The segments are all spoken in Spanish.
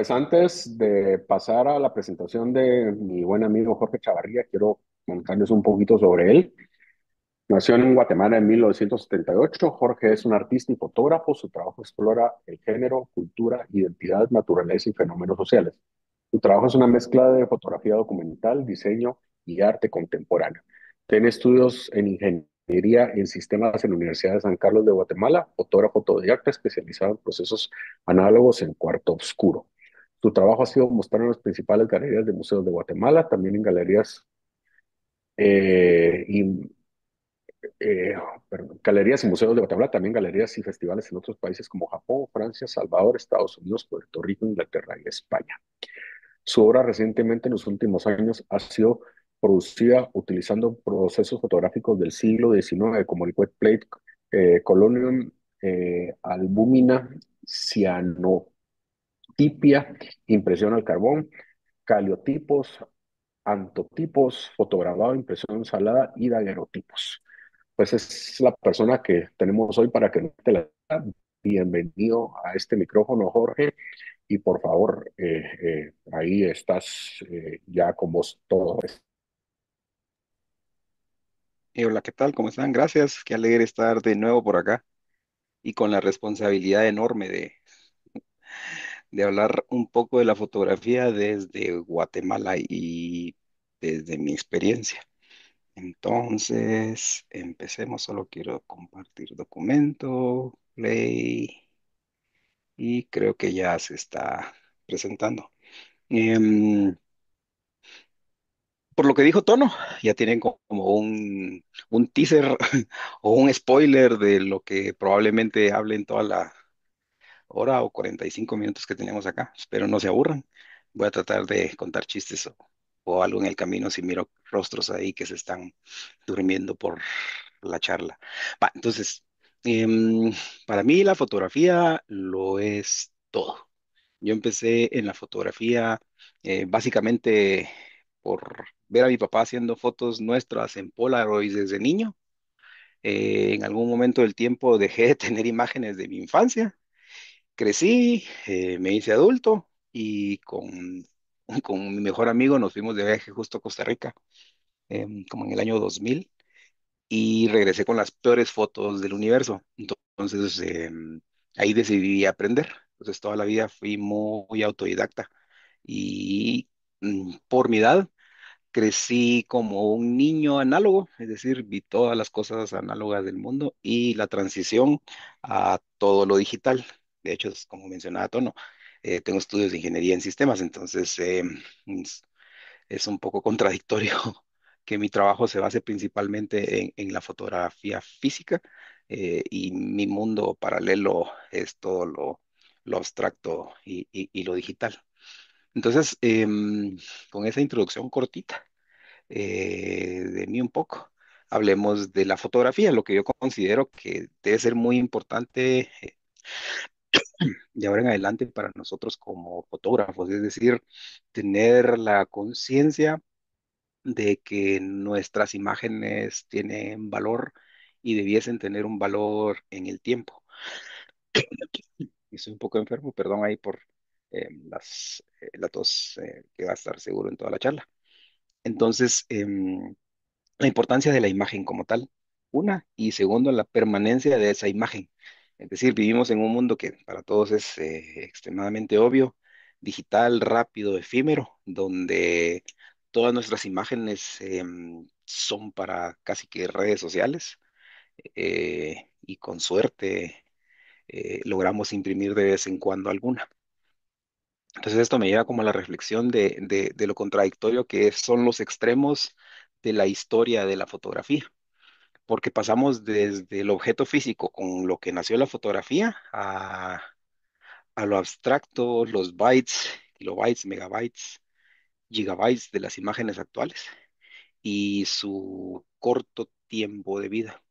Pues antes de pasar a la presentación de mi buen amigo Jorge Chavarría, quiero contarles un poquito sobre él. Nació en Guatemala en 1978. Jorge es un artista y fotógrafo. Su trabajo explora el género, cultura, identidad, naturaleza y fenómenos sociales. Su trabajo es una mezcla de fotografía documental, diseño y arte contemporáneo. Tiene estudios en ingeniería en sistemas en la Universidad de San Carlos de Guatemala, fotógrafo autodidacta especializado en procesos análogos en cuarto oscuro. Su trabajo ha sido mostrado en las principales galerías de museos de Guatemala, también en galerías y eh, galerías y museos de Guatemala, también galerías y festivales en otros países como Japón, Francia, Salvador, Estados Unidos, Puerto Rico, Inglaterra y España. Su obra recientemente en los últimos años ha sido producida utilizando procesos fotográficos del siglo XIX como el wet plate, colonium, albúmina, cianotipia, impresión al carbón, caliotipos, antotipos, fotografado, impresión salada y daguerrotipos. Pues es la persona que tenemos hoy para que te la... Bienvenido a este micrófono, Jorge, y por favor, ahí estás ya con vos todo. Hola, ¿qué tal? ¿Cómo están? Gracias. Qué alegre estar de nuevo por acá y con la responsabilidad enorme de hablar un poco de la fotografía desde Guatemala y desde mi experiencia. Entonces, empecemos. Solo quiero compartir documento, play, y creo que ya se está presentando. Em, por lo que dijo Tono, ya tienen como un teaser o un spoiler de lo que probablemente hable en toda la hora o 45 minutos que tenemos acá. Espero no se aburran. Voy a tratar de contar chistes o algo en el camino si miro rostros ahí que se están durmiendo por la charla. Va, entonces, para mí la fotografía lo es todo. Yo empecé en la fotografía básicamente por ver a mi papá haciendo fotos nuestras en Polaroid desde niño. En algún momento del tiempo dejé de tener imágenes de mi infancia. Crecí, me hice adulto y con mi mejor amigo nos fuimos de viaje justo a Costa Rica, como en el año 2000, y regresé con las peores fotos del universo. Entonces, ahí decidí aprender. Entonces, toda la vida fui muy autodidacta y por mi edad crecí como un niño análogo, es decir, vi todas las cosas análogas del mundo y la transición a todo lo digital. De hecho, es como mencionaba Tono, tengo estudios de ingeniería en sistemas, entonces es, es un poco contradictorio que mi trabajo se base principalmente en la fotografía física, y mi mundo paralelo es todo lo abstracto y lo digital. Entonces, con esa introducción cortita, de mí un poco. Hablemos de la fotografía, lo que yo considero que debe ser muy importante de ahora en adelante para nosotros como fotógrafos, es decir, tener la conciencia de que nuestras imágenes tienen valor y debiesen tener un valor en el tiempo. Estoy un poco enfermo, perdón ahí por la tos, que va a estar seguro en toda la charla. Entonces, la importancia de la imagen como tal, una, y segundo, la permanencia de esa imagen. Es decir, vivimos en un mundo que para todos es extremadamente obvio, digital, rápido, efímero, donde todas nuestras imágenes son para casi que redes sociales, y con suerte logramos imprimir de vez en cuando alguna. Entonces esto me lleva como a la reflexión de lo contradictorio que son los extremos de la historia de la fotografía, porque pasamos desde el objeto físico con lo que nació la fotografía a lo abstracto, los bytes, kilobytes, megabytes, gigabytes de las imágenes actuales y su corto tiempo de vida.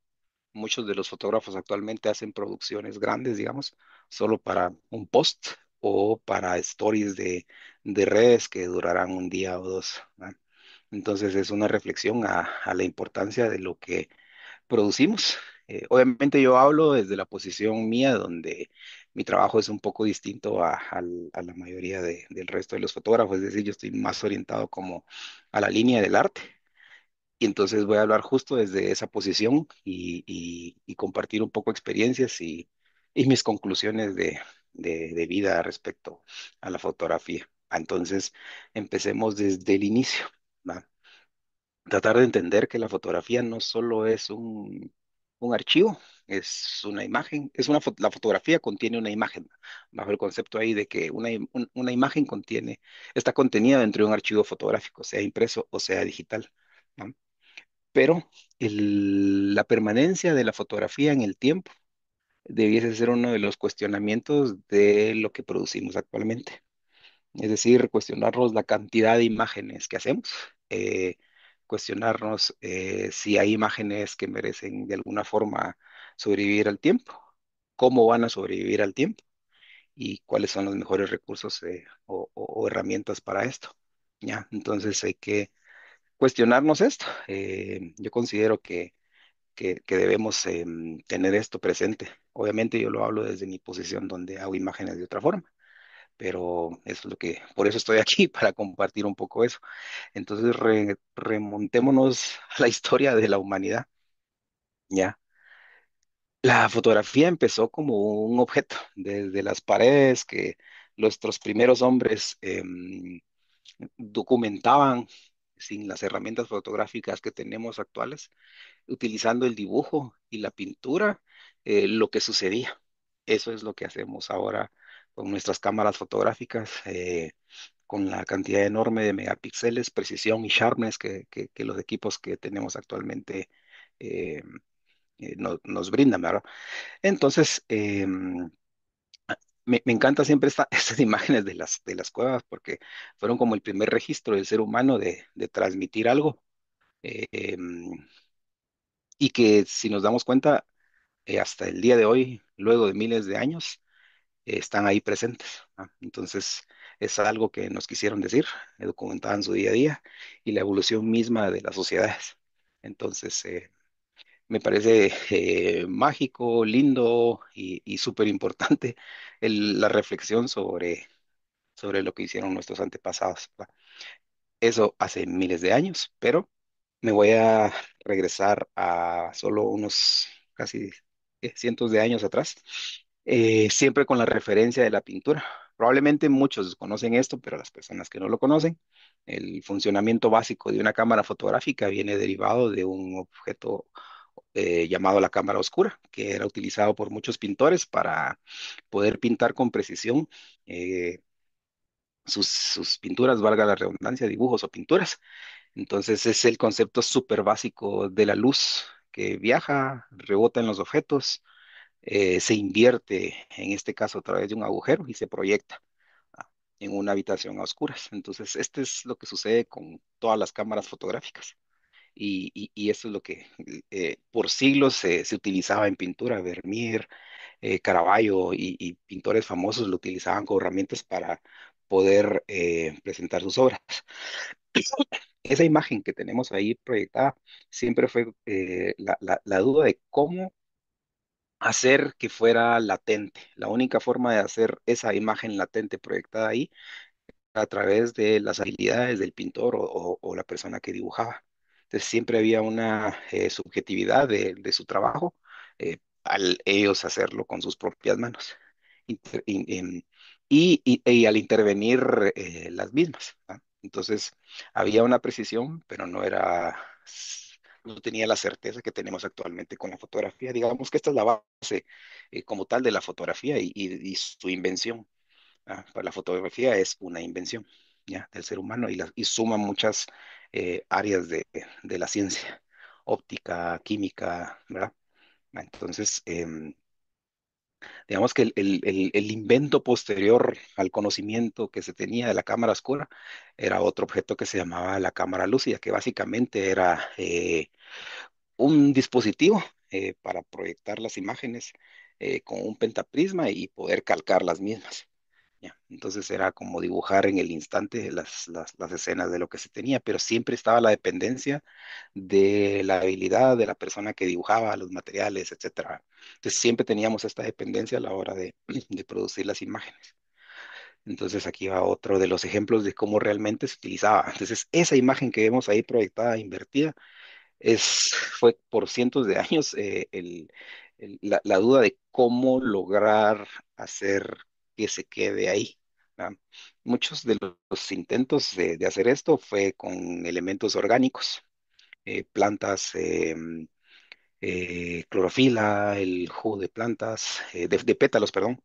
Muchos de los fotógrafos actualmente hacen producciones grandes, digamos, solo para un post o para stories de redes que durarán un día o dos, ¿verdad? Entonces es una reflexión a la importancia de lo que producimos. Obviamente yo hablo desde la posición mía donde mi trabajo es un poco distinto a la mayoría del resto de los fotógrafos, es decir, yo estoy más orientado como a la línea del arte. Y entonces voy a hablar justo desde esa posición y compartir un poco experiencias y mis conclusiones de vida respecto a la fotografía. Entonces, empecemos desde el inicio, ¿va? Tratar de entender que la fotografía no solo es un archivo, es una imagen, la fotografía contiene una imagen, bajo el concepto ahí de que una imagen está contenida dentro de un archivo fotográfico, sea impreso o sea digital, ¿no? Pero la permanencia de la fotografía en el tiempo debiese ser uno de los cuestionamientos de lo que producimos actualmente. Es decir, cuestionarnos la cantidad de imágenes que hacemos, eh, cuestionarnos si hay imágenes que merecen de alguna forma sobrevivir al tiempo, cómo van a sobrevivir al tiempo y cuáles son los mejores recursos o herramientas para esto. ¿Ya? Entonces hay que cuestionarnos esto. Yo considero que debemos tener esto presente. Obviamente yo lo hablo desde mi posición donde hago imágenes de otra forma, pero eso es por eso estoy aquí, para compartir un poco eso. Entonces remontémonos a la historia de la humanidad, ¿ya? La fotografía empezó como un objeto, desde las paredes que nuestros primeros hombres documentaban sin las herramientas fotográficas que tenemos actuales, utilizando el dibujo y la pintura, lo que sucedía. Eso es lo que hacemos ahora con nuestras cámaras fotográficas, con la cantidad enorme de megapíxeles, precisión y sharpness que los equipos que tenemos actualmente eh, nos brindan, ¿verdad? Entonces, me encanta siempre estas imágenes de las cuevas porque fueron como el primer registro del ser humano de transmitir algo. eh, em, y que si nos damos cuenta, hasta el día de hoy, luego de miles de años, están ahí presentes, ¿no? Entonces, es algo que nos quisieron decir, documentaban su día a día y la evolución misma de las sociedades. Entonces, me parece mágico, lindo y súper importante la reflexión sobre lo que hicieron nuestros antepasados, ¿va? Eso hace miles de años, pero me voy a regresar a solo unos casi cientos de años atrás, siempre con la referencia de la pintura. Probablemente muchos conocen esto, pero las personas que no lo conocen, el funcionamiento básico de una cámara fotográfica viene derivado de un objeto llamado la cámara oscura, que era utilizado por muchos pintores para poder pintar con precisión. Sus pinturas, valga la redundancia, dibujos o pinturas. Entonces es el concepto súper básico de la luz que viaja, rebota en los objetos, se invierte, en este caso a través de un agujero y se proyecta, ah, en una habitación a oscuras. Entonces, este es lo que sucede con todas las cámaras fotográficas. Y esto es lo que por siglos se utilizaba en pintura. Vermeer, Caravaggio y pintores famosos lo utilizaban como herramientas para poder presentar sus obras. Esa imagen que tenemos ahí proyectada siempre fue la duda de cómo hacer que fuera latente. La única forma de hacer esa imagen latente proyectada ahí a través de las habilidades del pintor o la persona que dibujaba. Entonces siempre había una subjetividad de su trabajo, al ellos hacerlo con sus propias manos. Inter- in- em, y al intervenir las mismas, ¿no? Entonces había una precisión, pero no tenía la certeza que tenemos actualmente con la fotografía. Digamos que esta es la base como tal de la fotografía y su invención. Pues la fotografía es una invención, ¿ya? Del ser humano y suma muchas áreas de la ciencia, óptica, química, ¿verdad? Entonces, digamos que el invento posterior al conocimiento que se tenía de la cámara oscura era otro objeto que se llamaba la cámara lúcida, que básicamente era un dispositivo para proyectar las imágenes con un pentaprisma y poder calcar las mismas. ¿ya? Entonces era como dibujar en el instante las escenas de lo que se tenía, pero siempre estaba la dependencia de la habilidad de la persona que dibujaba, los materiales, etcétera. Entonces siempre teníamos esta dependencia a la hora de, de producir las imágenes. Entonces aquí va otro de los ejemplos de cómo realmente se utilizaba. Entonces esa imagen que vemos ahí proyectada, invertida, fue por cientos de años la duda de cómo lograr hacer que se quede ahí. ¿Va? Muchos de los intentos de hacer esto fue con elementos orgánicos, plantas, clorofila, el jugo de plantas, de pétalos, perdón,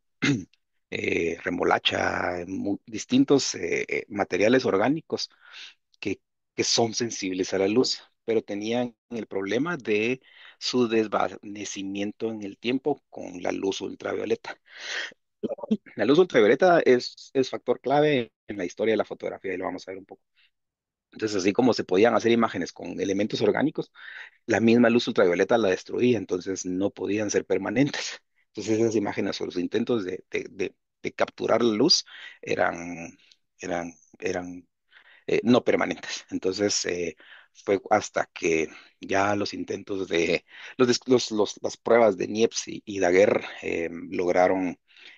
remolacha, distintos materiales orgánicos que, que son sensibles a la luz, pero tenían el problema de su desvanecimiento en el tiempo con la luz ultravioleta. La luz ultravioleta es factor clave en la historia de la fotografía y lo vamos a ver un poco. Entonces, así como se podían hacer imágenes con elementos orgánicos, la misma luz ultravioleta la destruía, entonces no podían ser permanentes. Entonces esas imágenes o los intentos de capturar la luz eran, eran no permanentes. Entonces fue hasta que ya los intentos de las pruebas de Niepce y Daguerre lograron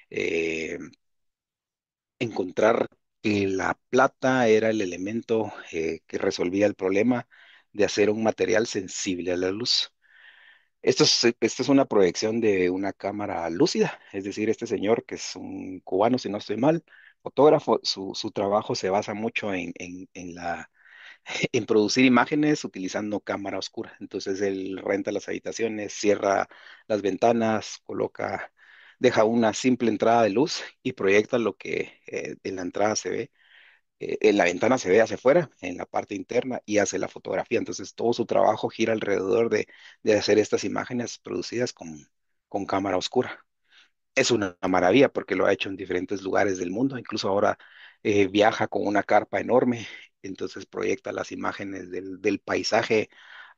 eh, encontrar que la plata era el elemento que resolvía el problema de hacer un material sensible a la luz. Esto es una proyección de una cámara lúcida, es decir, este señor, que es un cubano, si no estoy mal, fotógrafo, su trabajo se basa mucho en producir imágenes utilizando cámara oscura. Entonces él renta las habitaciones, cierra las ventanas, deja una simple entrada de luz y proyecta lo que en la entrada se ve, en la ventana se ve hacia afuera, en la parte interna, y hace la fotografía. Entonces todo su trabajo gira alrededor de hacer estas imágenes producidas con cámara oscura. Es una maravilla porque lo ha hecho en diferentes lugares del mundo. Incluso ahora viaja con una carpa enorme, entonces proyecta las imágenes del paisaje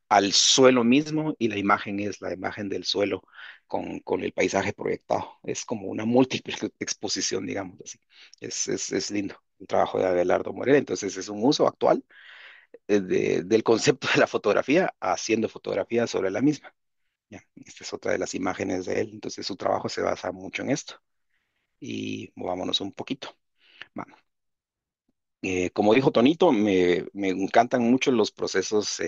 al suelo mismo y la imagen es la imagen del suelo con el paisaje proyectado. Es como una múltiple exposición, digamos así. Es lindo el trabajo de Abelardo Morel. Entonces es un uso actual del concepto de la fotografía haciendo fotografía sobre la misma. Ya, esta es otra de las imágenes de él. Entonces su trabajo se basa mucho en esto. Y movámonos un poquito. Vamos. Como dijo Tonito, me encantan mucho los procesos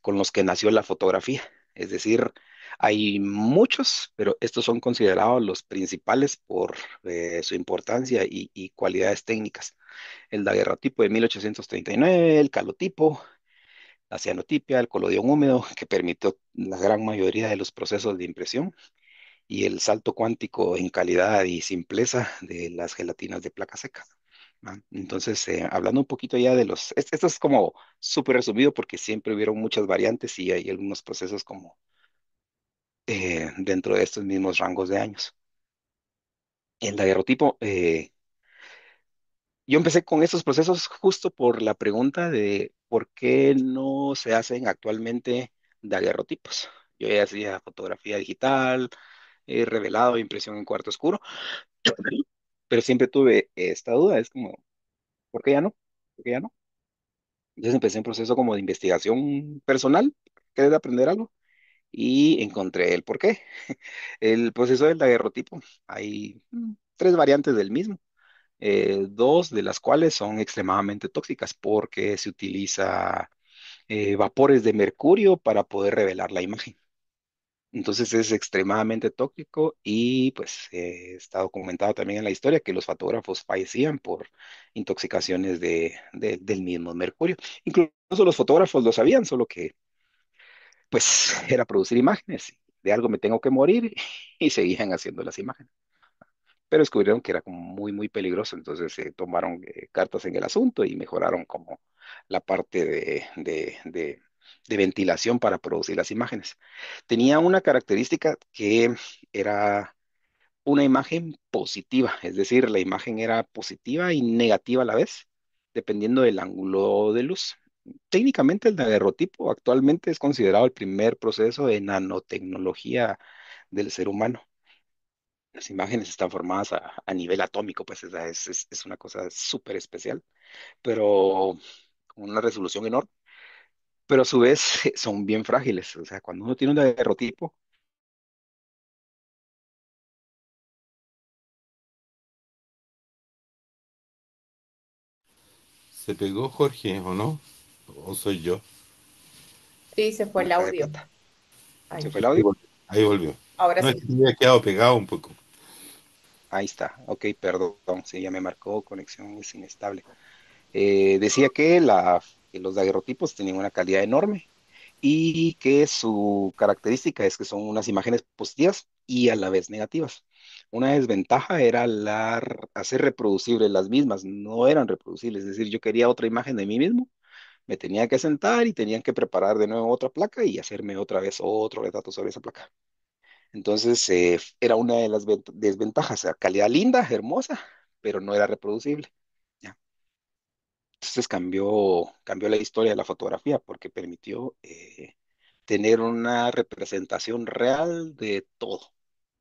con los que nació la fotografía. Es decir, hay muchos, pero estos son considerados los principales por su importancia y cualidades técnicas. El daguerrotipo de 1839, el calotipo, la cianotipia, el colodión húmedo, que permitió la gran mayoría de los procesos de impresión, y el salto cuántico en calidad y simpleza de las gelatinas de placa seca. ¿Va? Entonces, hablando un poquito ya de esto es como súper resumido porque siempre hubieron muchas variantes y hay algunos procesos como dentro de estos mismos rangos de años. El daguerrotipo, yo empecé con estos procesos justo por la pregunta de por qué no se hacen actualmente daguerrotipos. Yo ya hacía fotografía digital, he revelado impresión en cuarto oscuro, pero siempre tuve esta duda, es como, ¿por qué ya no? ¿Por qué ya no? Entonces empecé un proceso como de investigación personal, querer aprender algo, y encontré el por qué. El proceso del daguerrotipo, hay tres variantes del mismo, dos de las cuales son extremadamente tóxicas porque se utiliza vapores de mercurio para poder revelar la imagen. Entonces es extremadamente tóxico y pues está documentado también en la historia que los fotógrafos fallecían por intoxicaciones del mismo mercurio. Incluso los fotógrafos lo sabían, solo que pues era producir imágenes. De algo me tengo que morir y seguían haciendo las imágenes. Pero descubrieron que era como muy, muy peligroso, entonces se tomaron cartas en el asunto y mejoraron como la parte de ventilación para producir las imágenes. Tenía una característica que era una imagen positiva, es decir, la imagen era positiva y negativa a la vez, dependiendo del ángulo de luz. Técnicamente el daguerrotipo actualmente es considerado el primer proceso de nanotecnología del ser humano. Las imágenes están formadas a nivel atómico, pues es una cosa súper especial, pero con una resolución enorme, pero a su vez son bien frágiles. O sea, cuando uno tiene un daguerrotipo, ¿Se pegó Jorge o no? ¿O soy yo? Sí, se fue el marca de audio. plata. ¿Se Ay, fue el Ahí audio? volvió. Ahí volvió. ahora No, es que sí. me había quedado pegado un poco. Ahí está. Ok, perdón. Sí, ya me marcó conexión es inestable. Decía que, que los daguerrotipos tenían una calidad enorme y que su característica es que son unas imágenes positivas y a la vez negativas. Una desventaja era hacer reproducibles las mismas, no eran reproducibles, es decir, yo quería otra imagen de mí mismo, me tenía que sentar y tenían que preparar de nuevo otra placa y hacerme otra vez otro retrato sobre esa placa. Entonces, era una de las desventajas, o sea, calidad linda, hermosa, pero no era reproducible. ¿Ya? Entonces cambió la historia de la fotografía porque permitió tener una representación real de todo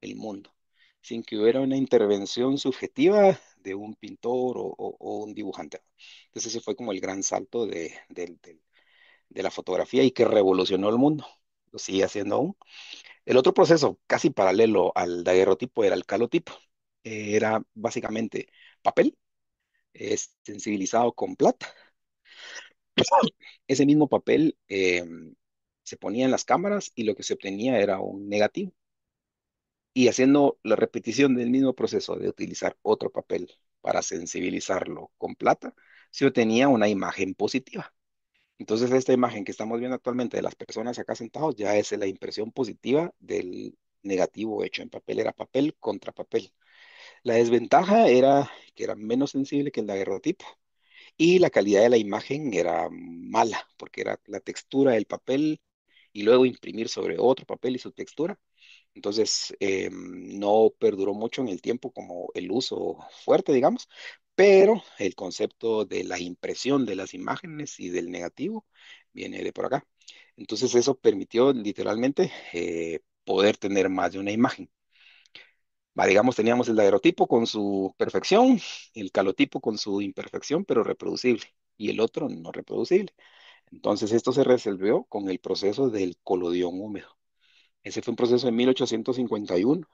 el mundo, sin que hubiera una intervención subjetiva de un pintor o un dibujante. Entonces ese fue como el gran salto de la fotografía y que revolucionó el mundo. Lo sigue haciendo aún. El otro proceso, casi paralelo al daguerrotipo, era el calotipo. Era básicamente papel sensibilizado con plata. Ese mismo papel se ponía en las cámaras y lo que se obtenía era un negativo. Y haciendo la repetición del mismo proceso de utilizar otro papel para sensibilizarlo con plata, se obtenía una imagen positiva. Entonces, esta imagen que estamos viendo actualmente de las personas acá sentados ya es la impresión positiva del negativo hecho en papel. Era papel contra papel. La desventaja era que era menos sensible que el daguerrotipo y la calidad de la imagen era mala porque era la textura del papel y luego imprimir sobre otro papel y su textura. Entonces, no perduró mucho en el tiempo como el uso fuerte, digamos, pero el concepto de la impresión de las imágenes y del negativo viene de por acá. Entonces, eso permitió literalmente poder tener más de una imagen. Va, digamos, teníamos el daguerrotipo con su perfección, el calotipo con su imperfección, pero reproducible, y el otro no reproducible. Entonces, esto se resolvió con el proceso del colodión húmedo. Ese fue un proceso en 1851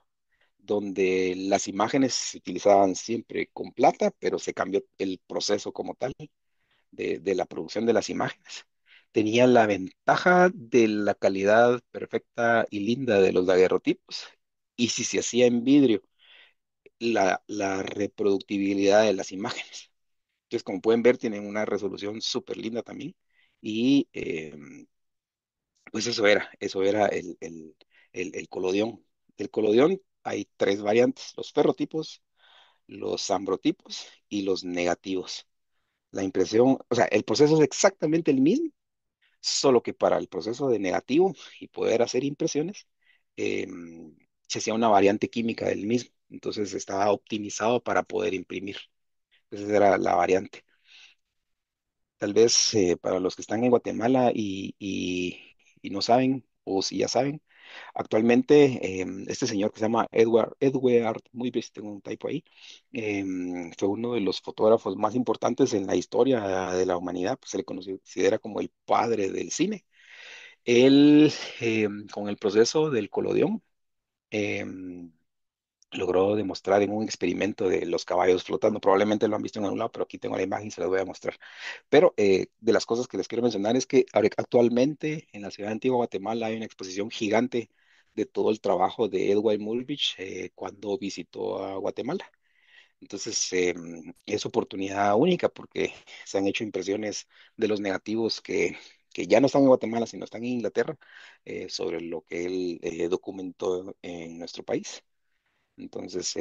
donde las imágenes se utilizaban siempre con plata, pero se cambió el proceso como tal de la producción de las imágenes. Tenía la ventaja de la calidad perfecta y linda de los daguerrotipos, y si se hacía en vidrio, la reproductibilidad de las imágenes. Entonces, como pueden ver, tienen una resolución súper linda también, y pues eso era el colodión. Del colodión hay tres variantes, los ferrotipos, los ambrotipos y los negativos. La impresión, o sea, el proceso es exactamente el mismo, solo que para el proceso de negativo y poder hacer impresiones, eh, se hacía una variante química del mismo. Entonces estaba optimizado para poder imprimir. Esa era la variante. Tal vez para los que están en Guatemala y no saben, o si ya saben, actualmente este señor que se llama Edward Muybridge, tengo un typo ahí, fue uno de los fotógrafos más importantes en la historia de la humanidad, pues se le considera como el padre del cine. Él, con el proceso del colodión, em, logró demostrar en un experimento de los caballos flotando. Probablemente lo han visto en algún lado, pero aquí tengo la imagen y se las voy a mostrar. Pero de las cosas que les quiero mencionar es que actualmente en la ciudad de Antigua Guatemala hay una exposición gigante de todo el trabajo de Edward Mulvich cuando visitó a Guatemala. Entonces, es oportunidad única porque se han hecho impresiones de los negativos que ya no están en Guatemala, sino están en Inglaterra, sobre lo que él documentó en nuestro país. Entonces,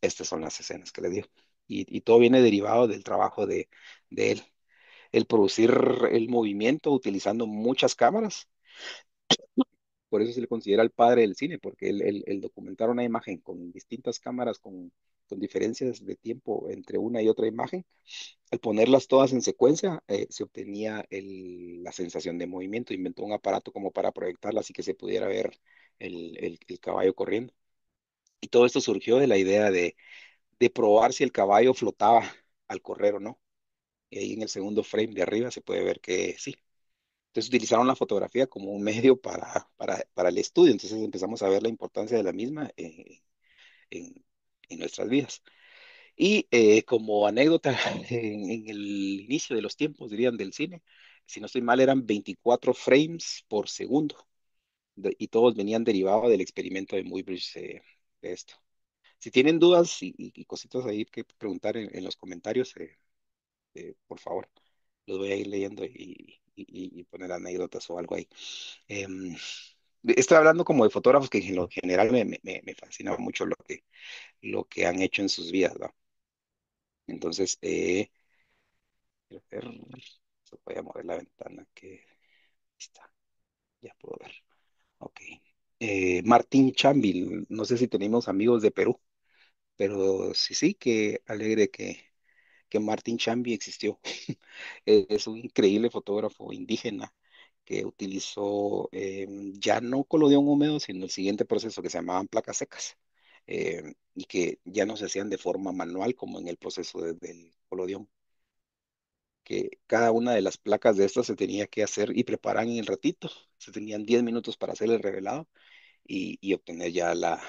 estas son las escenas que le dio. Y todo viene derivado del trabajo de él. El producir el movimiento utilizando muchas cámaras, por eso se le considera el padre del cine, porque el documentar una imagen con distintas cámaras, con diferencias de tiempo entre una y otra imagen, al ponerlas todas en secuencia, se obtenía la sensación de movimiento. Inventó un aparato como para proyectarlas y que se pudiera ver el caballo corriendo. Y todo esto surgió de la idea de probar si el caballo flotaba al correr o no. Y ahí en el segundo frame de arriba se puede ver que sí. Entonces utilizaron la fotografía como un medio para el estudio. Entonces empezamos a ver la importancia de la misma en, en nuestras vidas. Y como anécdota, en el inicio de los tiempos, dirían, del cine, si no estoy mal, eran 24 frames por segundo. Y todos venían derivados del experimento de Muybridge de esto. Si tienen dudas y cositas ahí que preguntar en los comentarios, por favor, los voy a ir leyendo y poner anécdotas o algo ahí. Em, Estoy hablando como de fotógrafos que en lo general me fascina mucho lo que han hecho en sus vidas, ¿no? Entonces, quiero ver, voy a mover la ventana que ahí está, ya puedo ver. Ok. Martín Chambil, no sé si tenemos amigos de Perú, pero sí, sí, que alegre que Martín Chambi existió. Es un increíble fotógrafo indígena que utilizó ya no colodión húmedo, sino el siguiente proceso que se llamaban placas secas, y que ya no se hacían de forma manual como en el proceso del colodión, que cada una de las placas de estas se tenía que hacer y preparar en el ratito. Se tenían 10 minutos para hacer el revelado y obtener ya la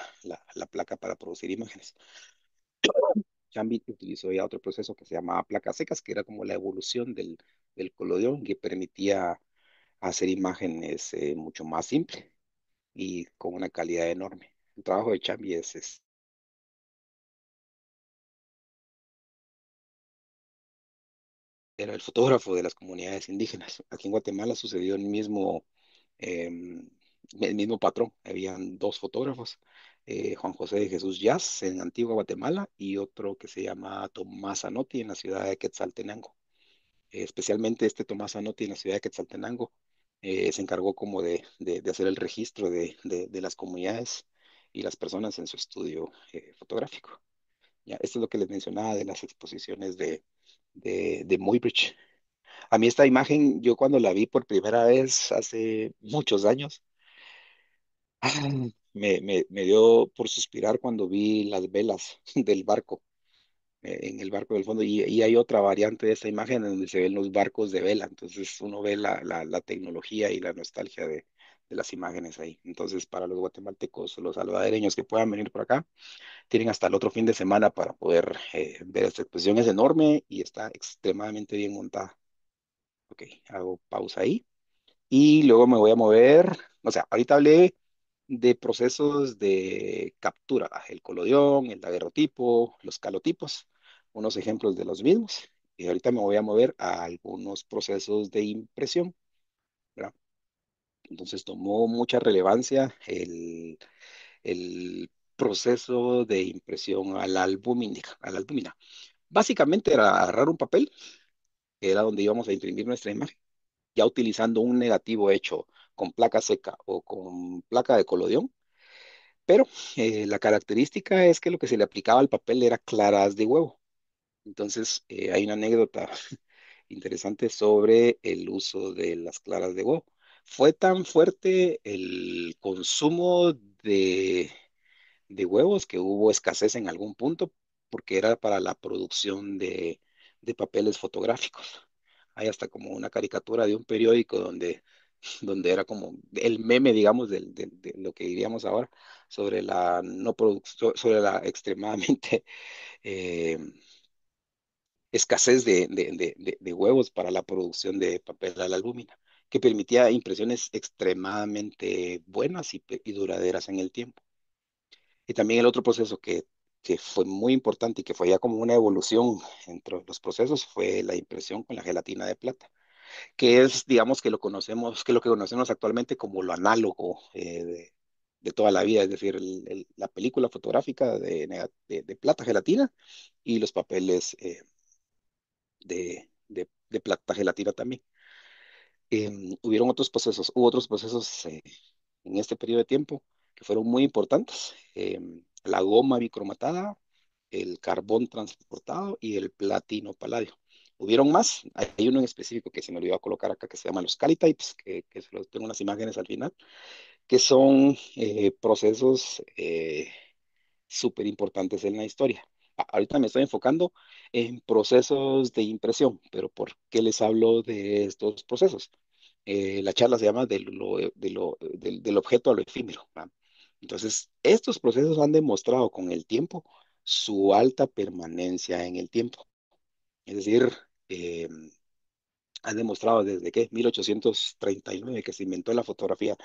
placa para producir imágenes. Chambi utilizó ya otro proceso que se llamaba placas secas, que era como la evolución del collodion, que permitía hacer imágenes mucho más simples y con una calidad enorme. El trabajo de Chambi era el fotógrafo de las comunidades indígenas. Aquí en Guatemala sucedió el mismo patrón. Habían dos fotógrafos, Juan José de Jesús Yaz en Antigua Guatemala y otro que se llama Tomás Anotti en la ciudad de Quetzaltenango. Especialmente este Tomás Anotti en la ciudad de Quetzaltenango se encargó como de hacer el registro de las comunidades y las personas en su estudio fotográfico. Ya, esto es lo que les mencionaba de las exposiciones de Muybridge. A mí esta imagen, yo cuando la vi por primera vez hace muchos años, me dio por suspirar cuando vi las velas del barco, en el barco del fondo, y hay otra variante de esta imagen en donde se ven los barcos de vela, entonces uno ve la tecnología y la nostalgia de las imágenes ahí. Entonces, para los guatemaltecos, los salvadoreños que puedan venir por acá, tienen hasta el otro fin de semana para poder ver esta exposición. Es enorme y está extremadamente bien montada. Ok, hago pausa ahí. Y luego me voy a mover, o sea, ahorita hablé de procesos de captura, el colodión, el daguerrotipo, los calotipos, unos ejemplos de los mismos. Y ahorita me voy a mover a algunos procesos de impresión, ¿verdad? Entonces tomó mucha relevancia el proceso de impresión a la albúmina. Básicamente era agarrar un papel, que era donde íbamos a imprimir nuestra imagen, ya utilizando un negativo hecho con placa seca o con placa de colodión, pero la característica es que lo que se le aplicaba al papel era claras de huevo. Entonces, hay una anécdota interesante sobre el uso de las claras de huevo. Fue tan fuerte el consumo de huevos que hubo escasez en algún punto porque era para la producción de papeles fotográficos. Hay hasta como una caricatura de un periódico donde era como el meme, digamos, de lo que diríamos ahora, sobre la no producción, sobre la extremadamente eh, escasez de huevos para la producción de papel a la albúmina, que permitía impresiones extremadamente buenas y duraderas en el tiempo. Y también el otro proceso que fue muy importante y que fue ya como una evolución entre los procesos fue la impresión con la gelatina de plata, que es, digamos, que lo conocemos, que lo que conocemos actualmente como lo análogo de toda la vida, es decir, la película fotográfica de plata gelatina y los papeles de plata gelatina también. Hubo otros procesos en este periodo de tiempo que fueron muy importantes. La goma bicromatada, el carbón transportado y el platino paladio. Hubieron más, hay uno en específico que se me olvidó colocar acá que se llama los calitypes, que se los tengo unas imágenes al final, que son procesos súper importantes en la historia. Ahorita me estoy enfocando en procesos de impresión, pero ¿por qué les hablo de estos procesos? La charla se llama del objeto a lo efímero, ¿va? Entonces, estos procesos han demostrado con el tiempo su alta permanencia en el tiempo. Es decir, eh, han demostrado desde que 1839 que se inventó la fotografía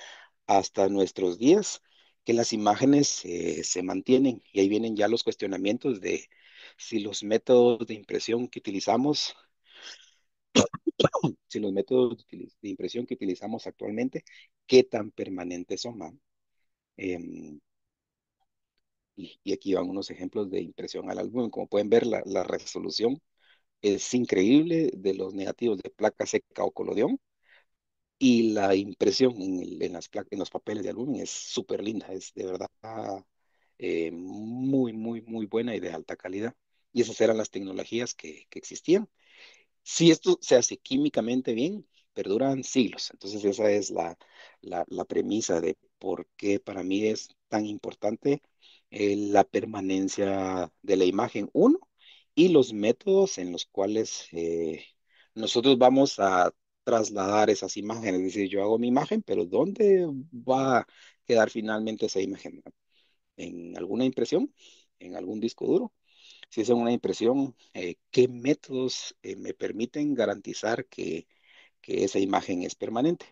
hasta nuestros días que las imágenes se mantienen, y ahí vienen ya los cuestionamientos de si los métodos de impresión que utilizamos, si los métodos de impresión que utilizamos actualmente, qué tan permanentes son, ¿va? Em, y aquí van unos ejemplos de impresión al álbum. Como pueden ver, la resolución es increíble de los negativos de placa seca o colodión, y la impresión en los papeles de álbum es súper linda, es de verdad muy, muy, muy buena y de alta calidad. Y esas eran las tecnologías que existían. Si esto se hace químicamente bien, perduran siglos. Entonces esa es la premisa de por qué para mí es tan importante la permanencia de la imagen, uno, y los métodos en los cuales nosotros vamos a trasladar esas imágenes. Es decir, yo hago mi imagen, pero ¿dónde va a quedar finalmente esa imagen? ¿En alguna impresión? ¿En algún disco duro? Si es una impresión, ¿qué métodos me permiten garantizar que esa imagen es permanente?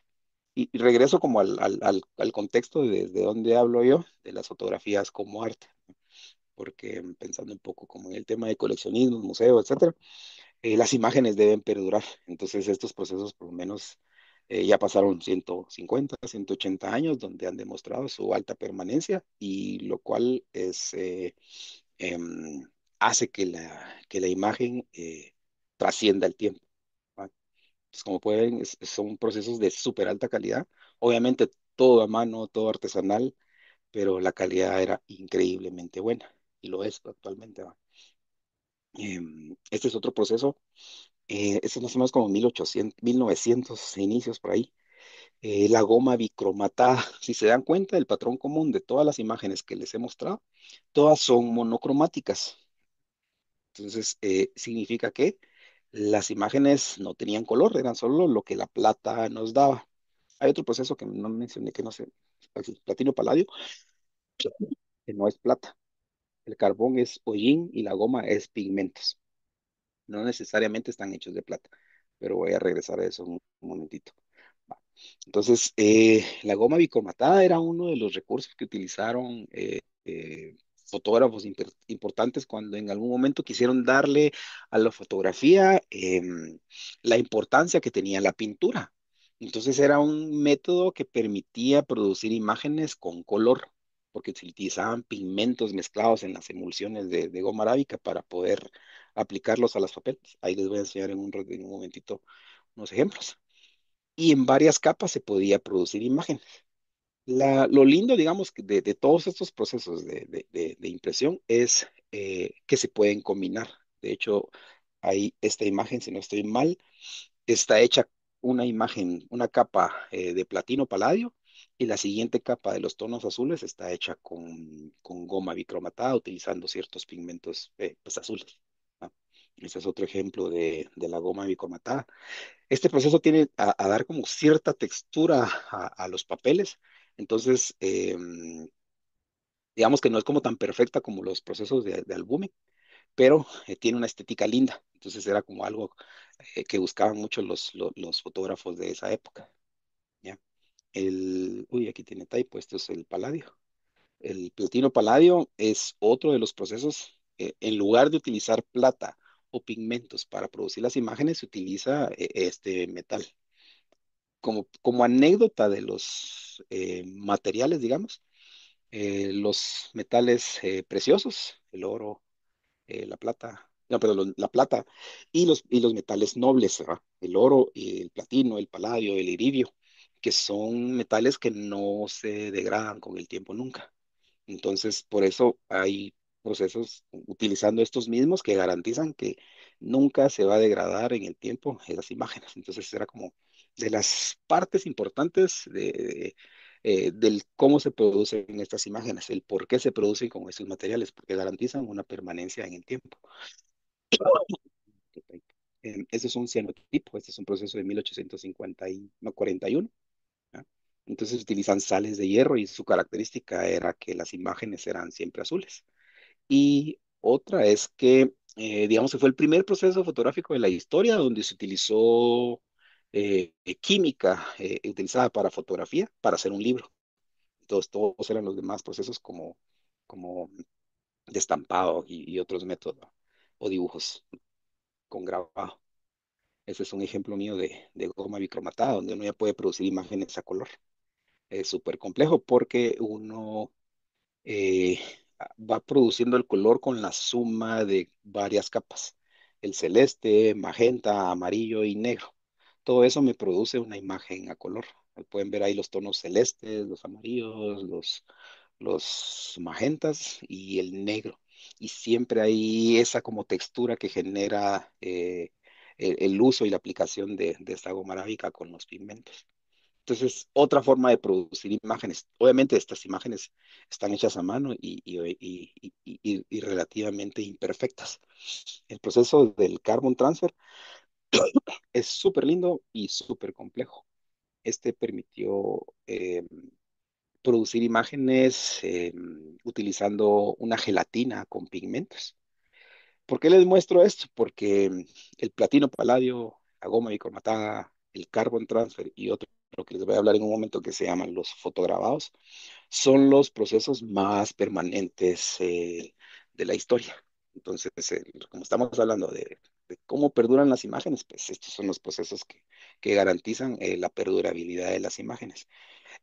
Y regreso como al contexto de desde donde hablo yo, de las fotografías como arte, porque pensando un poco como en el tema de coleccionismo, museo, etcétera, las imágenes deben perdurar. Entonces estos procesos por lo menos ya pasaron 150, 180 años donde han demostrado su alta permanencia, y lo cual em, hace que la imagen trascienda el tiempo, ¿va? Entonces, como pueden, son procesos de súper alta calidad. Obviamente todo a mano, todo artesanal, pero la calidad era increíblemente buena y lo es actualmente, ¿va? Este es otro proceso, este es más o menos como 1800, 1900 inicios por ahí. La goma bicromatada, si se dan cuenta, el patrón común de todas las imágenes que les he mostrado, todas son monocromáticas. Entonces, significa que las imágenes no tenían color, eran solo lo que la plata nos daba. Hay otro proceso que no mencioné, que no sé, así, platino paladio, que no es plata. El carbón es hollín y la goma es pigmentos. No necesariamente están hechos de plata, pero voy a regresar a eso un momentito. Va. Entonces, la goma bicromatada era uno de los recursos que utilizaron fotógrafos importantes cuando en algún momento quisieron darle a la fotografía la importancia que tenía la pintura. Entonces era un método que permitía producir imágenes con color, porque se utilizaban pigmentos mezclados en las emulsiones de goma arábica para poder aplicarlos a las papeles. Ahí les voy a enseñar en un momentito unos ejemplos. Y en varias capas se podía producir imagen. Lo lindo, digamos, de todos estos procesos de impresión es que se pueden combinar. De hecho, ahí esta imagen, si no estoy mal, está hecha una imagen, una capa de platino paladio, y la siguiente capa de los tonos azules está hecha con goma bicromatada utilizando ciertos pigmentos pues, azules, ¿no? Este es otro ejemplo de la goma bicromatada. Este proceso tiene a dar como cierta textura a los papeles. Entonces, digamos que no es como tan perfecta como los procesos de albúmen, pero tiene una estética linda. Entonces era como algo que buscaban mucho los fotógrafos de esa época, ¿ya? Uy, aquí tiene typo, esto es el paladio. El platino paladio es otro de los procesos. En lugar de utilizar plata o pigmentos para producir las imágenes, se utiliza este metal. Como anécdota de los materiales, digamos, los metales preciosos, el oro, la plata, no, perdón, la plata y los metales nobles, ¿verdad? El oro, el platino, el paladio, el iridio, que son metales que no se degradan con el tiempo nunca. Entonces, por eso hay procesos utilizando estos mismos que garantizan que nunca se va a degradar en el tiempo las imágenes. Entonces, era como de las partes importantes del cómo se producen estas imágenes, el por qué se producen con estos materiales, porque garantizan una permanencia en el tiempo. Este es un cianotipo, este es un proceso de 1850 no, 41. ¿Ya? Entonces utilizan sales de hierro y su característica era que las imágenes eran siempre azules. Y otra es que, digamos que fue el primer proceso fotográfico de la historia donde se utilizó química utilizada para fotografía para hacer un libro. Todos eran los demás procesos como de estampado y otros métodos o dibujos con grabado. Ese es un ejemplo mío de goma bicromatada, donde uno ya puede producir imágenes a color. Es súper complejo porque uno eh, va produciendo el color con la suma de varias capas. El celeste, magenta, amarillo y negro. Todo eso me produce una imagen a color. Pueden ver ahí los tonos celestes, los amarillos, los magentas y el negro. Y siempre hay esa como textura que genera el uso y la aplicación de esta goma arábica con los pigmentos. Entonces, otra forma de producir imágenes. Obviamente estas imágenes están hechas a mano y relativamente imperfectas. El proceso del carbon transfer es súper lindo y súper complejo. Este permitió producir imágenes utilizando una gelatina con pigmentos. ¿Por qué les muestro esto? Porque el platino paladio, la goma bicromatada, el carbon transfer y otro que les voy a hablar en un momento que se llaman los fotograbados, son los procesos más permanentes de la historia. Entonces, como estamos hablando de cómo perduran las imágenes, pues estos son los procesos que garantizan la perdurabilidad de las imágenes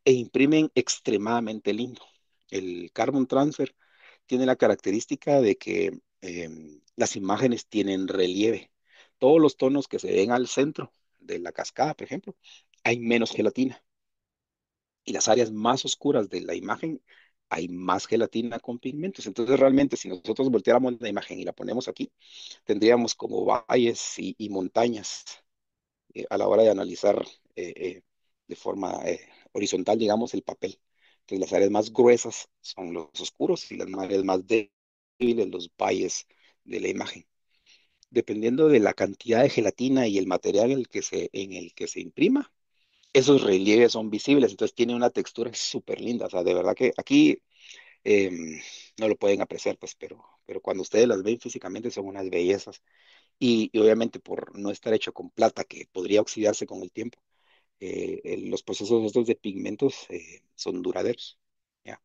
e imprimen extremadamente lindo. El carbon transfer tiene la característica de que las imágenes tienen relieve. Todos los tonos que se ven al centro de la cascada, por ejemplo, hay menos gelatina. Y las áreas más oscuras de la imagen hay más gelatina con pigmentos. Entonces, realmente, si nosotros volteáramos la imagen y la ponemos aquí, tendríamos como valles y montañas a la hora de analizar de forma horizontal, digamos, el papel. Entonces, las áreas más gruesas son los oscuros y las áreas más débiles, los valles de la imagen. Dependiendo de la cantidad de gelatina y el material en el que se imprima, esos relieves son visibles, entonces tiene una textura súper linda. O sea, de verdad que aquí eh, no lo pueden apreciar, pues, pero cuando ustedes las ven físicamente son unas bellezas. Y obviamente por no estar hecho con plata que podría oxidarse con el tiempo, los procesos estos de pigmentos son duraderos. ¿Ya?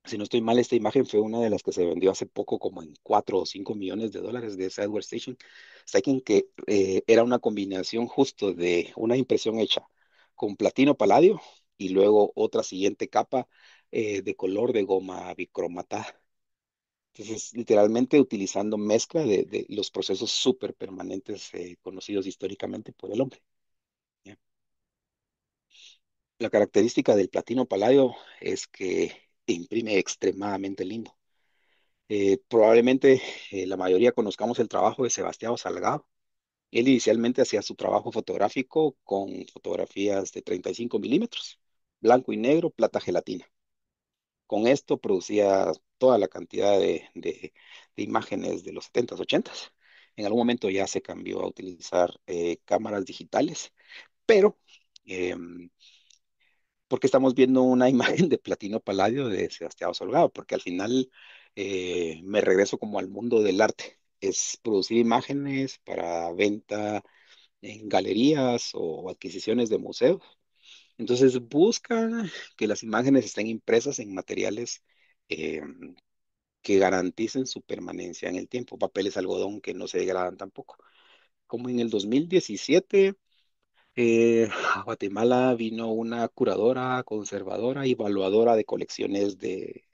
Si no estoy mal, esta imagen fue una de las que se vendió hace poco como en 4 o 5 millones de dólares de esa Edward Station. Station que era una combinación justo de una impresión hecha con platino paladio y luego otra siguiente capa de color de goma bicromatada. Entonces, literalmente utilizando mezcla de los procesos súper permanentes conocidos históricamente por el hombre. ¿Ya? La característica del platino paladio es que imprime extremadamente lindo. Probablemente la mayoría conozcamos el trabajo de Sebastião Salgado. Él inicialmente hacía su trabajo fotográfico con fotografías de 35 milímetros, blanco y negro, plata gelatina. Con esto producía toda la cantidad de imágenes de los 70s, 80s. En algún momento ya se cambió a utilizar cámaras digitales, pero porque estamos viendo una imagen de platino paladio de Sebastián Salgado, porque al final me regreso como al mundo del arte. Es producir imágenes para venta en galerías o adquisiciones de museos. Entonces buscan que las imágenes estén impresas en materiales eh, que garanticen su permanencia en el tiempo, papeles algodón que no se degradan tampoco. Como en el 2017, a Guatemala vino una curadora, conservadora y evaluadora de colecciones de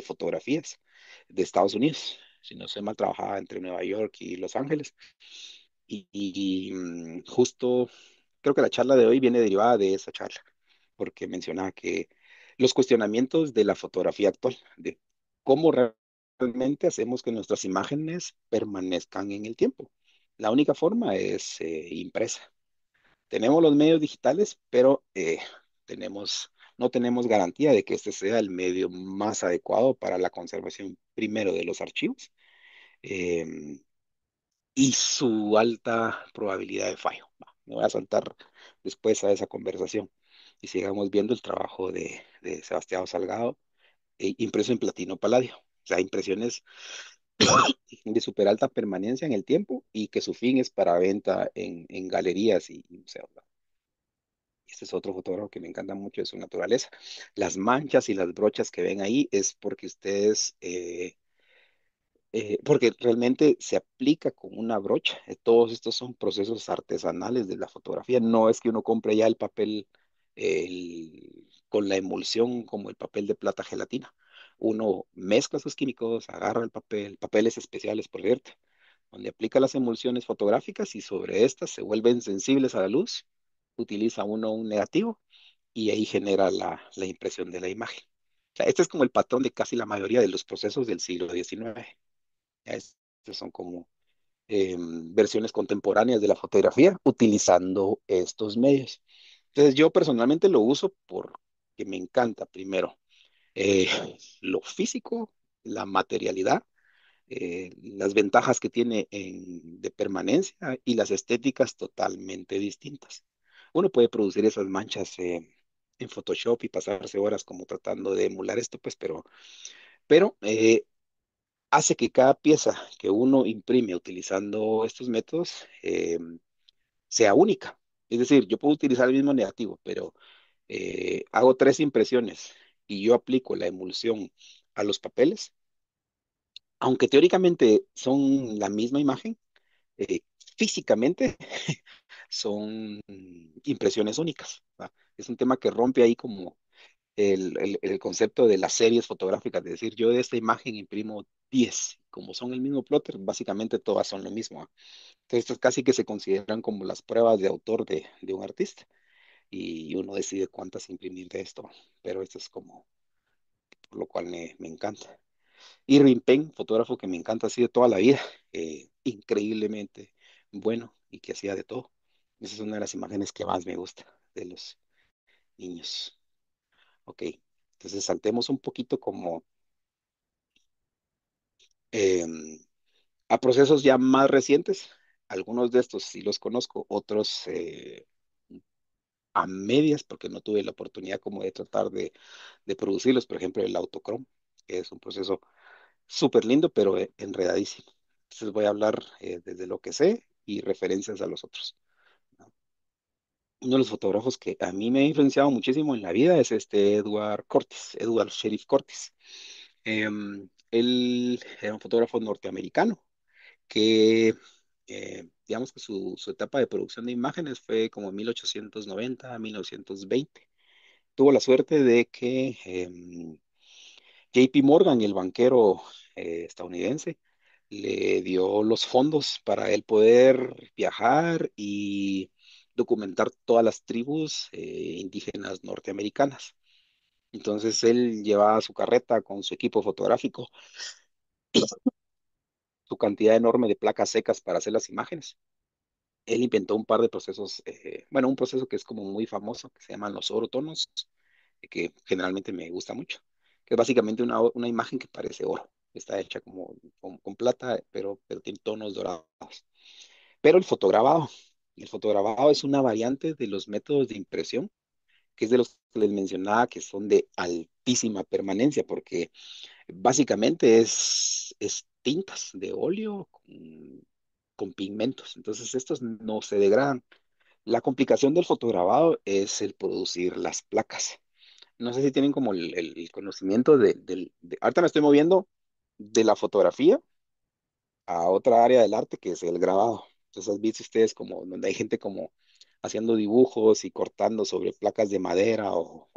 fotografías de Estados Unidos. Si no sé mal, trabajaba entre Nueva York y Los Ángeles. Justo creo que la charla de hoy viene derivada de esa charla, porque mencionaba que los cuestionamientos de la fotografía actual, de cómo realmente hacemos que nuestras imágenes permanezcan en el tiempo. La única forma es impresa. Tenemos los medios digitales, pero tenemos no tenemos garantía de que este sea el medio más adecuado para la conservación primero de los archivos eh, y su alta probabilidad de fallo. Va, me voy a saltar después a esa conversación y sigamos viendo el trabajo de Sebastián Salgado, impreso en platino paladio. O sea, impresiones de super alta permanencia en el tiempo y que su fin es para venta en galerías y museos. ¿Va? Este es otro fotógrafo que me encanta mucho de su naturaleza. Las manchas y las brochas que ven ahí es porque ustedes porque realmente se aplica con una brocha. Todos estos son procesos artesanales de la fotografía. No es que uno compre ya el papel con la emulsión como el papel de plata gelatina. Uno mezcla sus químicos, agarra el papel, papeles especiales, por cierto, donde aplica las emulsiones fotográficas y sobre estas se vuelven sensibles a la luz. Utiliza uno un negativo y ahí genera la impresión de la imagen. O sea, este es como el patrón de casi la mayoría de los procesos del siglo XIX. Ya estos son como versiones contemporáneas de la fotografía utilizando estos medios. Entonces yo personalmente lo uso porque me encanta primero eh, lo físico, la materialidad, las ventajas que tiene de permanencia y las estéticas totalmente distintas. Uno puede producir esas manchas en Photoshop y pasarse horas como tratando de emular esto, pues, pero hace que cada pieza que uno imprime utilizando estos métodos sea única. Es decir, yo puedo utilizar el mismo negativo, pero hago tres impresiones y yo aplico la emulsión a los papeles, aunque teóricamente son la misma imagen, eh, físicamente son impresiones únicas. ¿Va? Es un tema que rompe ahí como el concepto de las series fotográficas, es decir, yo de esta imagen imprimo 10 como son el mismo plotter, básicamente todas son lo mismo. ¿Ah? Entonces, estas casi que se consideran como las pruebas de autor de un artista y uno decide cuántas imprimir de esto, pero esto es como, por lo cual me encanta. Irving Penn, fotógrafo que me encanta así de toda la vida, increíblemente bueno y que hacía de todo. Esa es una de las imágenes que más me gusta de los niños. Ok, entonces saltemos un poquito como eh, a procesos ya más recientes. Algunos de estos sí los conozco, otros a medias porque no tuve la oportunidad como de tratar de producirlos. Por ejemplo, el autocrom, que es un proceso súper lindo, pero enredadísimo. Entonces voy a hablar desde lo que sé y referencias a los otros. ¿No? Uno de los fotógrafos que a mí me ha influenciado muchísimo en la vida es este Edward Cortis, Edward Sheriff Cortis. Él era un fotógrafo norteamericano que digamos que su etapa de producción de imágenes fue como 1890 a 1920. Tuvo la suerte de que JP Morgan, el banquero estadounidense, le dio los fondos para él poder viajar y documentar todas las tribus indígenas norteamericanas. Entonces él llevaba su carreta con su equipo fotográfico, su cantidad enorme de placas secas para hacer las imágenes. Él inventó un par de procesos, bueno, un proceso que es como muy famoso, que se llaman los orotonos, que generalmente me gusta mucho, que es básicamente una imagen que parece oro. Está hecha como con plata, pero tiene tonos dorados. Pero el fotograbado es una variante de los métodos de impresión, que es de los que les mencionaba que son de altísima permanencia, porque básicamente es tintas de óleo con pigmentos. Entonces estos no se degradan. La complicación del fotograbado es el producir las placas. No sé si tienen como el conocimiento ahorita me estoy moviendo de la fotografía a otra área del arte que es el grabado. Entonces, ¿has visto ustedes como donde hay gente como haciendo dibujos y cortando sobre placas de madera o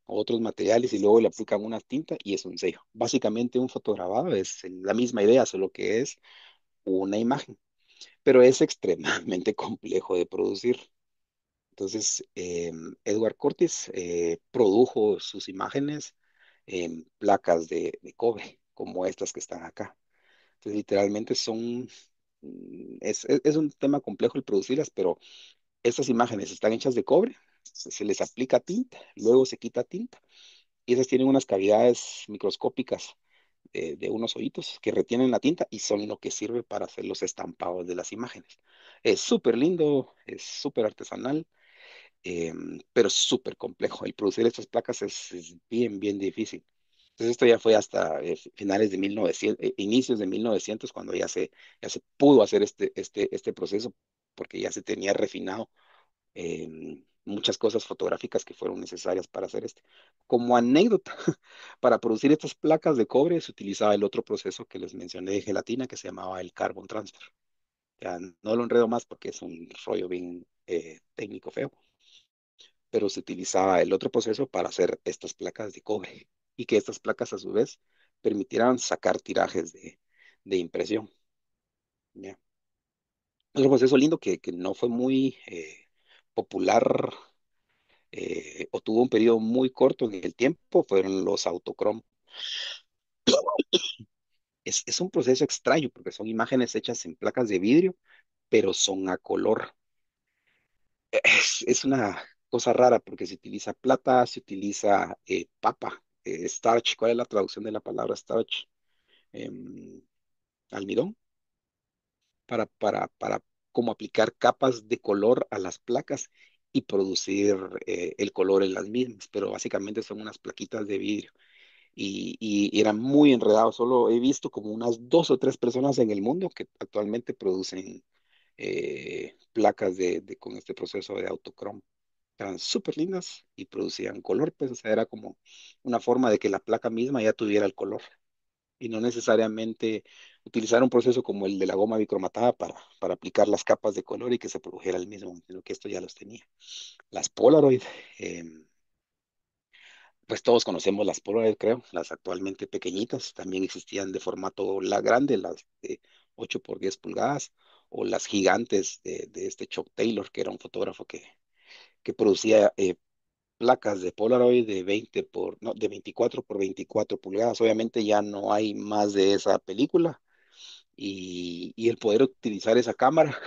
otros materiales y luego le aplican una tinta y es un sello? Básicamente un fotograbado es la misma idea, solo que es una imagen, pero es extremadamente complejo de producir. Entonces, Edward Curtis produjo sus imágenes en placas de cobre, como estas que están acá. Entonces, literalmente es un tema complejo el producirlas, pero estas imágenes están hechas de cobre se les aplica tinta, luego se quita tinta y esas tienen unas cavidades microscópicas de unos hoyitos que retienen la tinta y son lo que sirve para hacer los estampados de las imágenes. Es súper lindo, es súper artesanal, eh, pero es súper complejo. El producir estas placas es bien, bien difícil. Entonces esto ya fue hasta finales de 1900, inicios de 1900, cuando ya se pudo hacer este proceso, porque ya se tenía refinado muchas cosas fotográficas que fueron necesarias para hacer este. Como anécdota, para producir estas placas de cobre se utilizaba el otro proceso que les mencioné de gelatina que se llamaba el carbon transfer. Ya no lo enredo más porque es un rollo bien técnico feo, pero se utilizaba el otro proceso para hacer estas placas de cobre y que estas placas a su vez permitieran sacar tirajes de impresión. ¿Ya? Otro proceso lindo que no fue muy popular o tuvo un periodo muy corto en el tiempo fueron los autocrom. Es un proceso extraño porque son imágenes hechas en placas de vidrio, pero son a color. Es una cosa rara porque se utiliza plata, se utiliza papa, starch. ¿Cuál es la traducción de la palabra starch? Em, almidón, para como aplicar capas de color a las placas y producir el color en las mismas, pero básicamente son unas plaquitas de vidrio. Y era muy enredado. Solo he visto como unas dos o tres personas en el mundo que actualmente producen placas con este proceso de autocrom. Eran súper lindas y producían color, pues, o sea, era como una forma de que la placa misma ya tuviera el color y no necesariamente utilizar un proceso como el de la goma bicromatada para aplicar las capas de color y que se produjera el mismo, sino que esto ya los tenía. Las Polaroid, em, pues todos conocemos las Polaroid, creo, las actualmente pequeñitas, también existían de formato la grande, las de 8 por 10 pulgadas, o las gigantes de este Chuck Taylor, que era un fotógrafo que producía placas de Polaroid de 20 por, no, de 24 por 24 pulgadas. Obviamente ya no hay más de esa película y el poder utilizar esa cámara,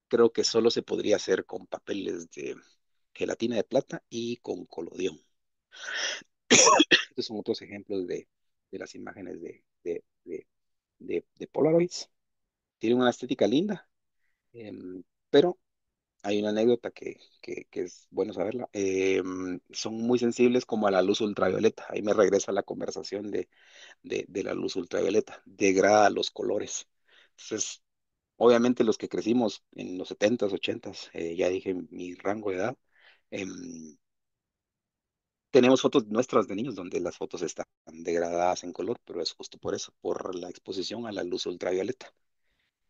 creo que solo se podría hacer con papeles de gelatina de plata y con colodión. Estos son otros ejemplos de las imágenes de Polaroids. Tienen una estética linda, pero hay una anécdota que es bueno saberla. Son muy sensibles como a la luz ultravioleta. Ahí me regresa la conversación de la luz ultravioleta. Degrada los colores. Entonces, obviamente los que crecimos en los 70s, 80s, ya dije mi rango de edad, em, tenemos fotos nuestras de niños donde las fotos están degradadas en color, pero es justo por eso, por la exposición a la luz ultravioleta.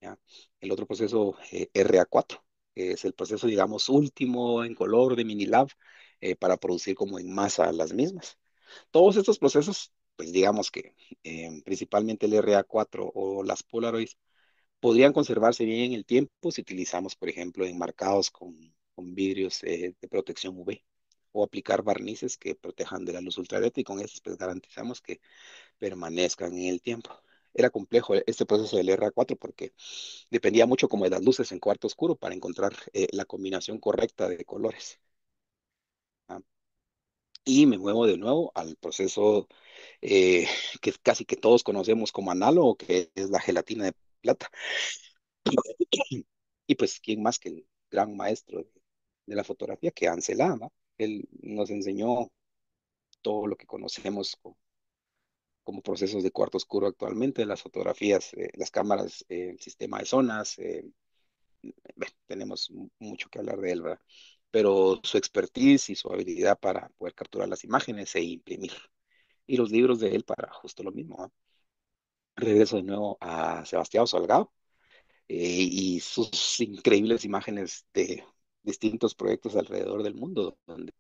¿Ya? El otro proceso, RA4, que es el proceso, digamos, último en color de Minilab para producir como en masa las mismas. Todos estos procesos, pues digamos que principalmente el RA4 o las Polaroids podrían conservarse bien en el tiempo si utilizamos, por ejemplo, enmarcados con vidrios de protección UV o aplicar barnices que protejan de la luz ultravioleta y con eso pues garantizamos que permanezcan en el tiempo. Era complejo este proceso del RA4 porque dependía mucho como de las luces en cuarto oscuro para encontrar la combinación correcta de colores. ¿Ah? Y me muevo de nuevo al proceso eh, que casi que todos conocemos como análogo, que es la gelatina de plata. Y pues, ¿quién más que el gran maestro de la fotografía, que Ansel Adams? Él nos enseñó todo lo que conocemos como procesos de cuarto oscuro actualmente, las fotografías, las cámaras, el sistema de zonas, bueno, tenemos mucho que hablar de él, ¿verdad? Pero su expertise y su habilidad para poder capturar las imágenes e imprimir. Y los libros de él para justo lo mismo, ¿no? Regreso de nuevo a Sebastián Salgado y sus increíbles imágenes de distintos proyectos alrededor del mundo, donde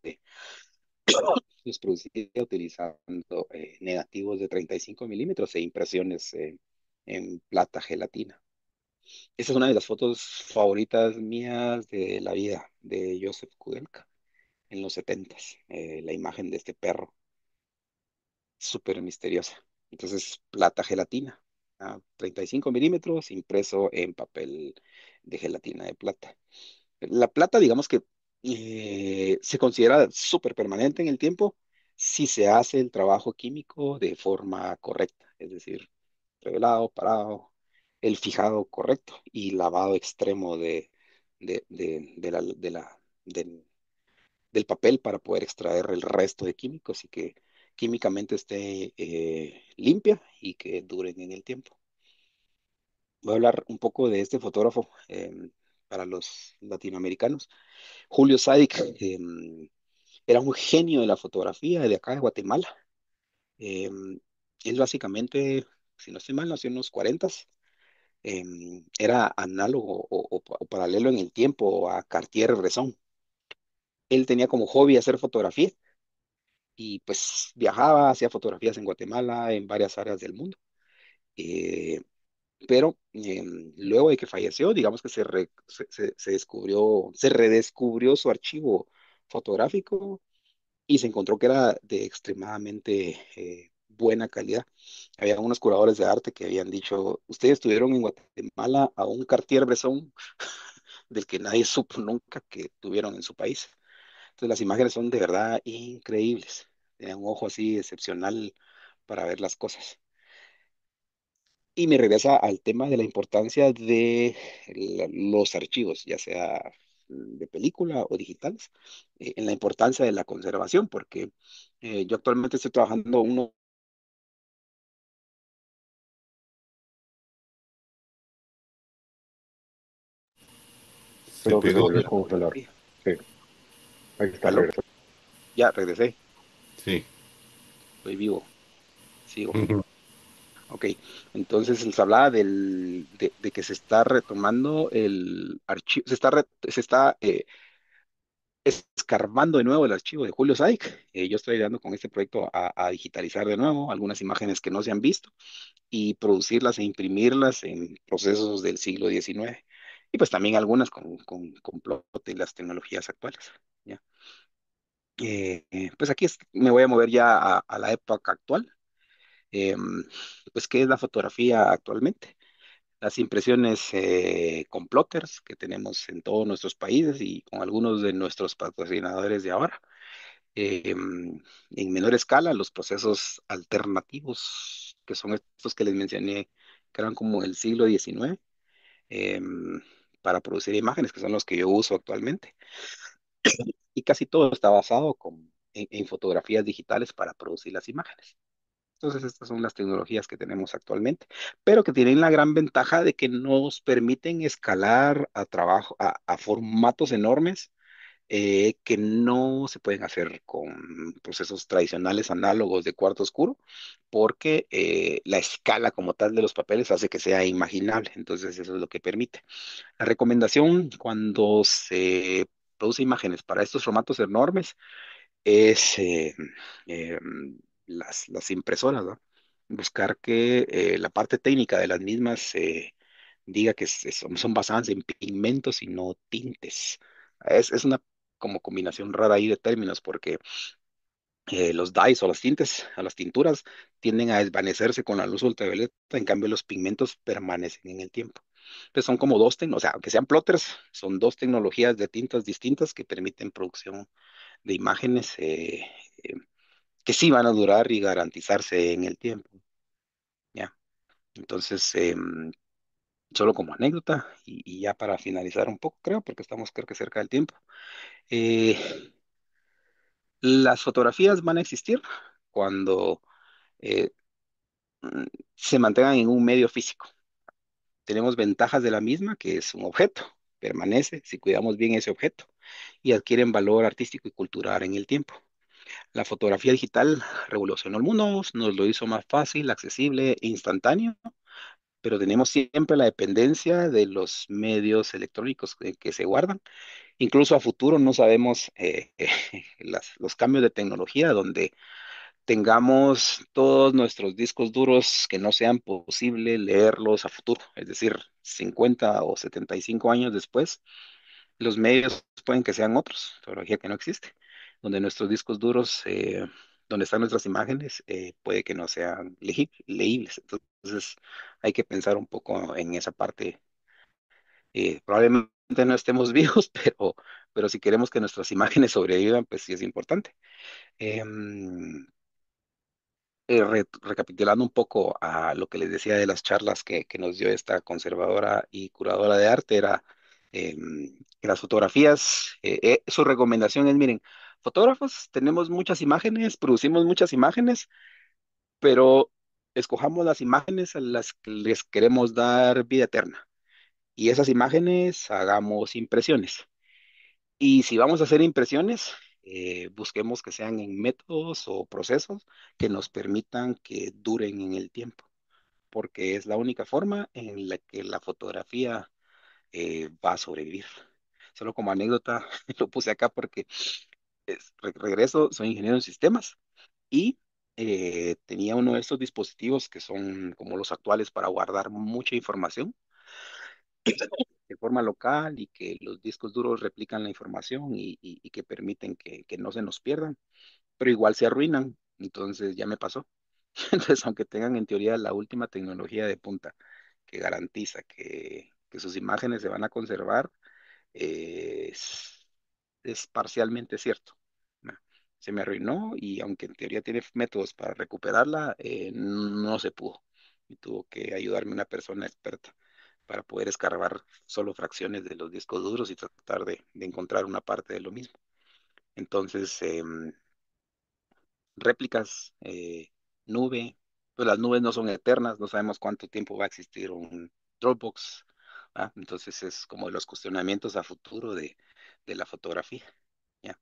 los producía utilizando negativos de 35 milímetros e impresiones en plata gelatina. Esa es una de las fotos favoritas mías de la vida de Joseph Kudelka en los 70s. La imagen de este perro, súper misteriosa. Entonces, plata gelatina, 35 milímetros, impreso en papel de gelatina de plata. La plata, digamos que Se considera súper permanente en el tiempo si se hace el trabajo químico de forma correcta, es decir, revelado, parado, el fijado correcto y lavado extremo del, del papel para poder extraer el resto de químicos y que químicamente esté limpia y que duren en el tiempo. Voy a hablar un poco de este fotógrafo para los latinoamericanos. Julio Sádic era un genio de la fotografía de acá de Guatemala. Eh, Él básicamente, si no estoy mal, nació en los 40. Era análogo o paralelo en el tiempo a Cartier-Bresson. Él tenía como hobby hacer fotografía y pues viajaba, hacía fotografías en Guatemala, en varias áreas del mundo. Eh, pero luego de que falleció, digamos que se descubrió, se redescubrió su archivo fotográfico y se encontró que era de extremadamente buena calidad. Había unos curadores de arte que habían dicho, ustedes tuvieron en Guatemala a un Cartier-Bresson del que nadie supo nunca que tuvieron en su país. Entonces las imágenes son de verdad increíbles. Tenían un ojo así excepcional para ver las cosas. Y me regresa al tema de la importancia de los archivos, ya sea de película o digitales, en la importancia de la conservación, porque yo actualmente estoy trabajando uno, Se Creo que se pegó. volvió a la congelar. fotografía. Sí, ahí está, ¿Aló? regresó. Ya regresé, Sí. estoy vivo, sigo. Ok, entonces les hablaba de que se está retomando el archivo, se está escarbando de nuevo el archivo de Julio Saik. Yo estoy ayudando con este proyecto a digitalizar de nuevo algunas imágenes que no se han visto y producirlas e imprimirlas en procesos del siglo XIX. Y pues también algunas con plot y las tecnologías actuales. ¿Ya? Pues aquí me voy a mover ya a la época actual. Em, pues, ¿qué es la fotografía actualmente? Las impresiones con plotters que tenemos en todos nuestros países y con algunos de nuestros patrocinadores de ahora. En menor escala, los procesos alternativos, que son estos que les mencioné, que eran como el siglo XIX, para producir imágenes, que son los que yo uso actualmente. Y casi todo está basado en fotografías digitales para producir las imágenes. Entonces, estas son las tecnologías que tenemos actualmente, pero que tienen la gran ventaja de que nos permiten escalar a formatos enormes que no se pueden hacer con procesos tradicionales análogos de cuarto oscuro, porque la escala como tal de los papeles hace que sea imaginable. Entonces, eso es lo que permite. La recomendación cuando se produce imágenes para estos formatos enormes es eh, las impresoras, ¿no? Buscar que la parte técnica de las mismas diga que son basadas en pigmentos y no tintes. Es una como combinación rara ahí de términos porque los dyes o las tintes, o las tinturas tienden a desvanecerse con la luz ultravioleta, en cambio los pigmentos permanecen en el tiempo. Entonces son como o sea, aunque sean plotters, son dos tecnologías de tintas distintas que permiten producción de imágenes eh, que sí van a durar y garantizarse en el tiempo. ¿Ya? Entonces, solo como anécdota y ya para finalizar un poco, creo, porque estamos creo que cerca del tiempo. eh, las fotografías van a existir cuando eh, mm, se mantengan en un medio físico. Tenemos ventajas de la misma, que es un objeto, permanece si cuidamos bien ese objeto y adquieren valor artístico y cultural en el tiempo. La fotografía digital revolucionó el mundo, nos lo hizo más fácil, accesible e instantáneo, pero tenemos siempre la dependencia de los medios electrónicos que se guardan. Incluso a futuro no sabemos los cambios de tecnología donde tengamos todos nuestros discos duros que no sean posible leerlos a futuro, es decir, 50 o 75 años después, los medios pueden que sean otros, tecnología que no existe, donde nuestros discos duros, donde están nuestras imágenes, puede que no sean leíbles. Entonces, hay que pensar un poco en esa parte. Probablemente no estemos vivos, pero si queremos que nuestras imágenes sobrevivan, pues sí es importante. Em, Recapitulando un poco a lo que les decía de las charlas que nos dio esta conservadora y curadora de arte, era que las fotografías, su recomendación es, miren, fotógrafos, tenemos muchas imágenes, producimos muchas imágenes, pero escojamos las imágenes a las que les queremos dar vida eterna. Y esas imágenes hagamos impresiones. Y si vamos a hacer impresiones, busquemos que sean en métodos o procesos que nos permitan que duren en el tiempo, porque es la única forma en la que la fotografía va a sobrevivir. Solo como anécdota, lo puse acá porque regreso, soy ingeniero en sistemas y tenía uno de estos dispositivos que son como los actuales para guardar mucha información de forma local y que los discos duros replican la información y que permiten que no se nos pierdan, pero igual se arruinan. Entonces ya me pasó. Entonces, aunque tengan en teoría la última tecnología de punta que garantiza que sus imágenes se van a conservar, es parcialmente cierto. ¿No? Se me arruinó y aunque en teoría tiene métodos para recuperarla, no se pudo. Y tuvo que ayudarme una persona experta para poder escarbar solo fracciones de los discos duros y tratar de encontrar una parte de lo mismo. Entonces, réplicas, nube, pues las nubes no son eternas, no sabemos cuánto tiempo va a existir un Dropbox. ¿Ah? Entonces es como de los cuestionamientos a futuro de la fotografía. ¿Ya?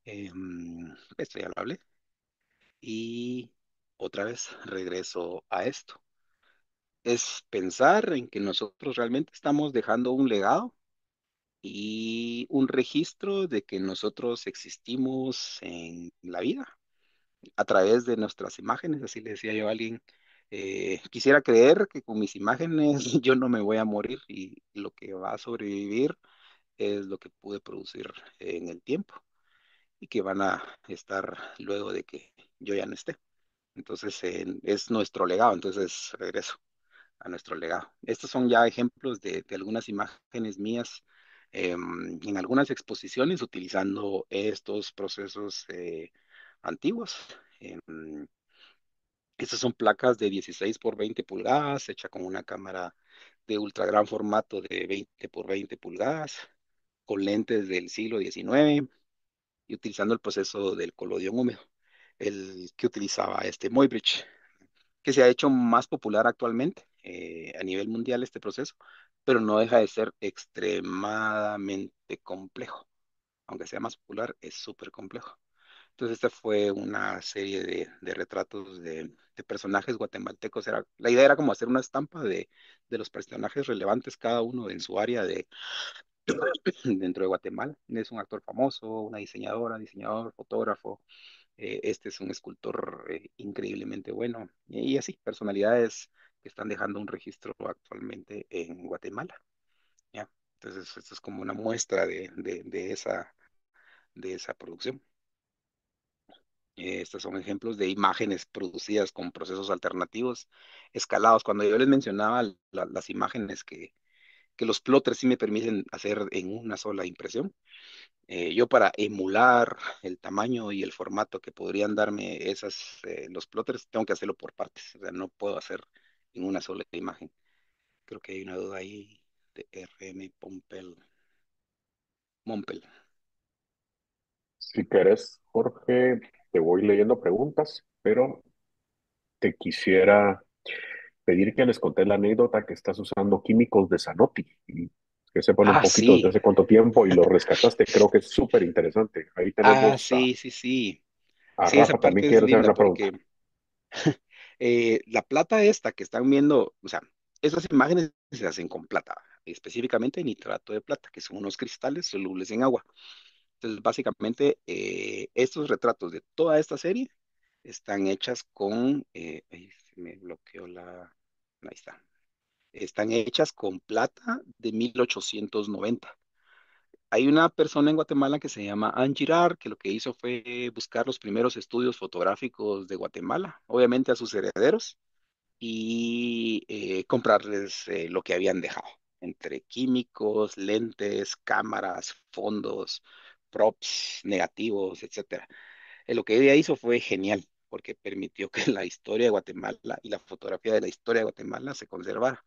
Esto ya lo hablé. Y otra vez regreso a esto. Es pensar en que nosotros realmente estamos dejando un legado y un registro de que nosotros existimos en la vida a través de nuestras imágenes, así le decía yo a alguien, quisiera creer que con mis imágenes yo no me voy a morir y lo que va a sobrevivir es lo que pude producir en el tiempo y que van a estar luego de que yo ya no esté. Entonces, es nuestro legado, entonces regreso a nuestro legado. Estos son ya ejemplos de algunas imágenes mías en algunas exposiciones utilizando estos procesos antiguos. Em, Estas son placas de 16 por 20 pulgadas, hecha con una cámara de ultra gran formato de 20 por 20 pulgadas, con lentes del siglo XIX y utilizando el proceso del colodión húmedo, el que utilizaba este Muybridge, que se ha hecho más popular actualmente a nivel mundial este proceso, pero no deja de ser extremadamente complejo. Aunque sea más popular, es súper complejo. Entonces, esta fue una serie de retratos de personajes guatemaltecos. La idea era como hacer una estampa de los personajes relevantes, cada uno en su área dentro de Guatemala. Es un actor famoso, una diseñadora, diseñador, fotógrafo. Este es un escultor increíblemente bueno. Y así, personalidades que están dejando un registro actualmente en Guatemala. ¿Ya? Entonces, esto es como una muestra de esa producción. Estos son ejemplos de imágenes producidas con procesos alternativos escalados. Cuando yo les mencionaba las imágenes que los plotters sí me permiten hacer en una sola impresión, yo para emular el tamaño y el formato que podrían darme los plotters, tengo que hacerlo por partes. O sea, no puedo hacer en una sola imagen. Creo que hay una duda ahí de RM Mompel. Si querés, Jorge, te voy leyendo preguntas, pero te quisiera pedir que les conté la anécdota que estás usando químicos de Sanofi y que sepan un Ah, poquito desde sí. hace cuánto tiempo y lo rescataste. Creo que es súper interesante. Ahí Ah, tenemos sí, sí, sí. a Sí, esa Rafa, también parte es quiere hacer linda una pregunta. porque la plata esta que están viendo, o sea, esas imágenes se hacen con plata, específicamente nitrato de plata, que son unos cristales solubles en agua. Entonces, básicamente, estos retratos de toda esta serie están hechas ay, se me bloqueó ahí está. Están hechas con plata de 1890. Hay una persona en Guatemala que se llama Anne Girard, que lo que hizo fue buscar los primeros estudios fotográficos de Guatemala, obviamente a sus herederos, y comprarles lo que habían dejado. entre químicos, lentes, cámaras, fondos, props, negativos, etcétera. Lo que ella hizo fue genial, porque permitió que la historia de Guatemala y la fotografía de la historia de Guatemala se conservara.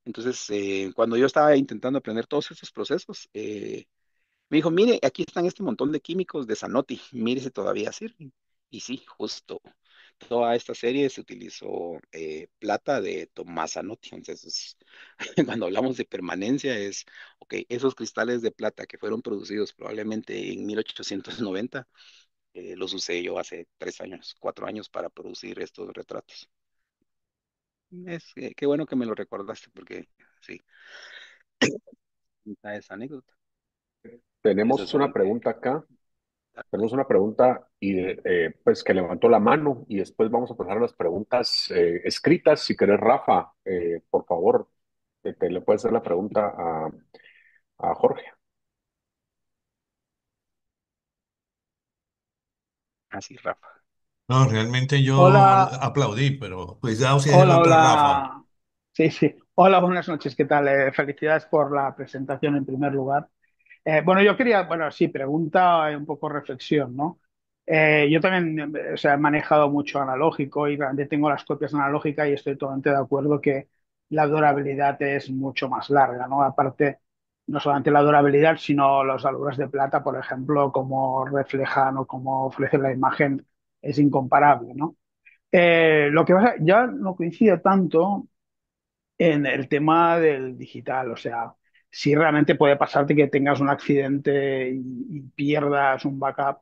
Entonces, cuando yo estaba intentando aprender todos esos procesos, me dijo, mire, aquí están este montón de químicos de Zanotti, mire si todavía sirven. Y sí, justo, toda esta serie se utilizó plata de Tomás Zanotti. Entonces, cuando hablamos de permanencia es, ok, esos cristales de plata que fueron producidos probablemente en 1890, los usé yo hace 3 años, 4 años para producir estos retratos. Qué bueno que me lo recordaste porque sí, esa anécdota. Esas Tenemos una son pregunta acá. Tenemos una pregunta y pues que levantó la mano y después vamos a pasar a las preguntas escritas. Si querés, Rafa, por favor, te le puedes hacer la pregunta a Jorge. así, Rafa. No, realmente yo Hola, aplaudí, pero cuidado si es el hola, otro Rafa. hola. Sí, sí. Hola, buenas noches. ¿Qué tal? Felicidades por la presentación en primer lugar. Bueno, yo quería, bueno, sí, pregunta, un poco reflexión, ¿no? Yo también, o sea, he manejado mucho analógico y realmente tengo las copias analógicas y estoy totalmente de acuerdo que la durabilidad es mucho más larga, ¿no? Aparte, no solamente la durabilidad, sino los valores de plata, por ejemplo, cómo reflejan o cómo ofrece la imagen es incomparable, ¿no? Lo que pasa, ya no coincide tanto en el tema del digital, o sea, si realmente puede pasarte que tengas un accidente y pierdas un backup,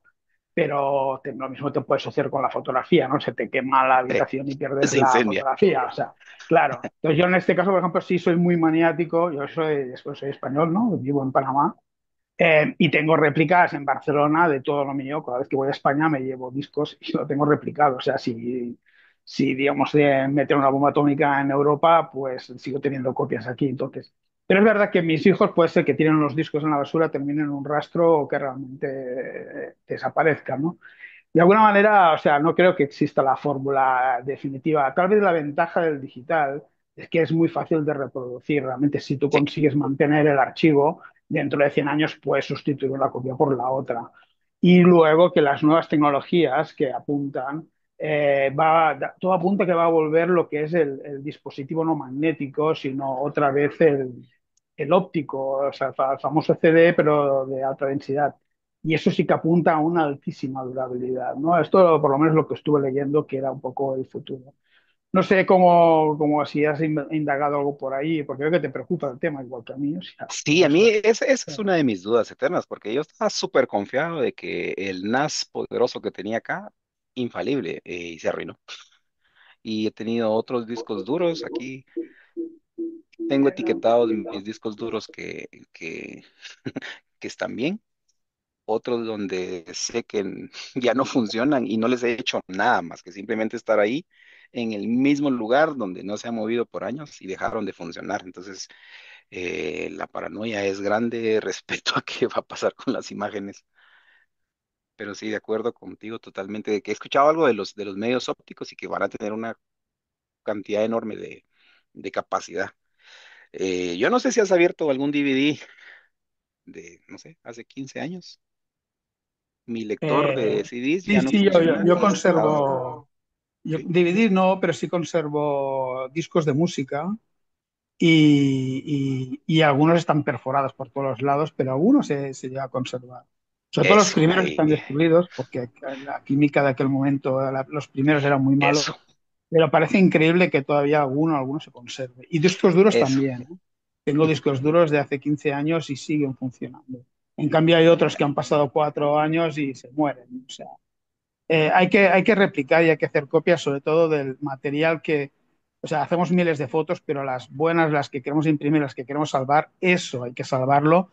pero lo mismo te puede suceder con la fotografía, ¿no? Se te quema la Sí, habitación y pierdes se la incendia. fotografía, o sea, claro. Entonces yo en este caso, por ejemplo, sí soy muy maniático, soy español, ¿no? Vivo en Panamá. Y tengo réplicas en Barcelona de todo lo mío. Cada vez que voy a España me llevo discos y lo tengo replicado. O sea, si digamos, meter una bomba atómica en Europa, pues sigo teniendo copias aquí. Entonces, pero es verdad que mis hijos puede ser que tienen los discos en la basura, terminen en un rastro o que realmente desaparezcan, ¿no? De alguna manera, o sea, no creo que exista la fórmula definitiva. Tal vez la ventaja del digital es que es muy fácil de reproducir. Realmente, si tú Sí, consigues mantener el archivo, dentro de 100 años puedes sustituir una copia por la otra. Y luego que las nuevas tecnologías que apuntan, todo apunta que va a volver lo que es el dispositivo no magnético, sino otra vez el óptico, o sea, el famoso CD, pero de alta densidad. Y eso sí que apunta a una altísima durabilidad, ¿no? Esto por lo menos lo que estuve leyendo que era un poco el futuro. No sé cómo si has indagado algo por ahí, porque veo que te preocupa el tema igual que a mí, o sea, sí, a vamos a mí ver. esa es una de mis dudas eternas, porque yo estaba súper confiado de que el NAS poderoso que tenía acá, infalible, y se arruinó. Y he tenido otros discos duros. Aquí tengo etiquetados mis discos duros que están bien, otros donde sé que ya no funcionan y no les he hecho nada más que simplemente estar ahí en el mismo lugar donde no se han movido por años y dejaron de funcionar. Entonces, la paranoia es grande respecto a qué va a pasar con las imágenes. Pero sí, de acuerdo contigo totalmente, de que he escuchado algo de los medios ópticos y que van a tener una cantidad enorme de capacidad. Yo no sé si has abierto algún DVD de, no sé, hace 15 años. Mi lector de Eh, CDs sí, ya no sí, yo, funciona yo y he estado, conservo, yo sí, DVD no, pero sí conservo discos de música y algunos están perforados por todos los lados, pero algunos se llega a conservar. Sobre todo los eso, primeros están ahí, destruidos porque la química de aquel momento, los primeros eran muy malos, eso, pero parece increíble que todavía alguno se conserve. Y discos duros eso. también, ¿no? Tengo discos duros de hace 15 años y siguen funcionando. En cambio, hay otros que han pasado 4 años y se mueren. O sea, hay que replicar y hay que hacer copias, sobre todo del material que, o sea, hacemos miles de fotos, pero las buenas, las que queremos imprimir, las que queremos salvar, eso hay que salvarlo.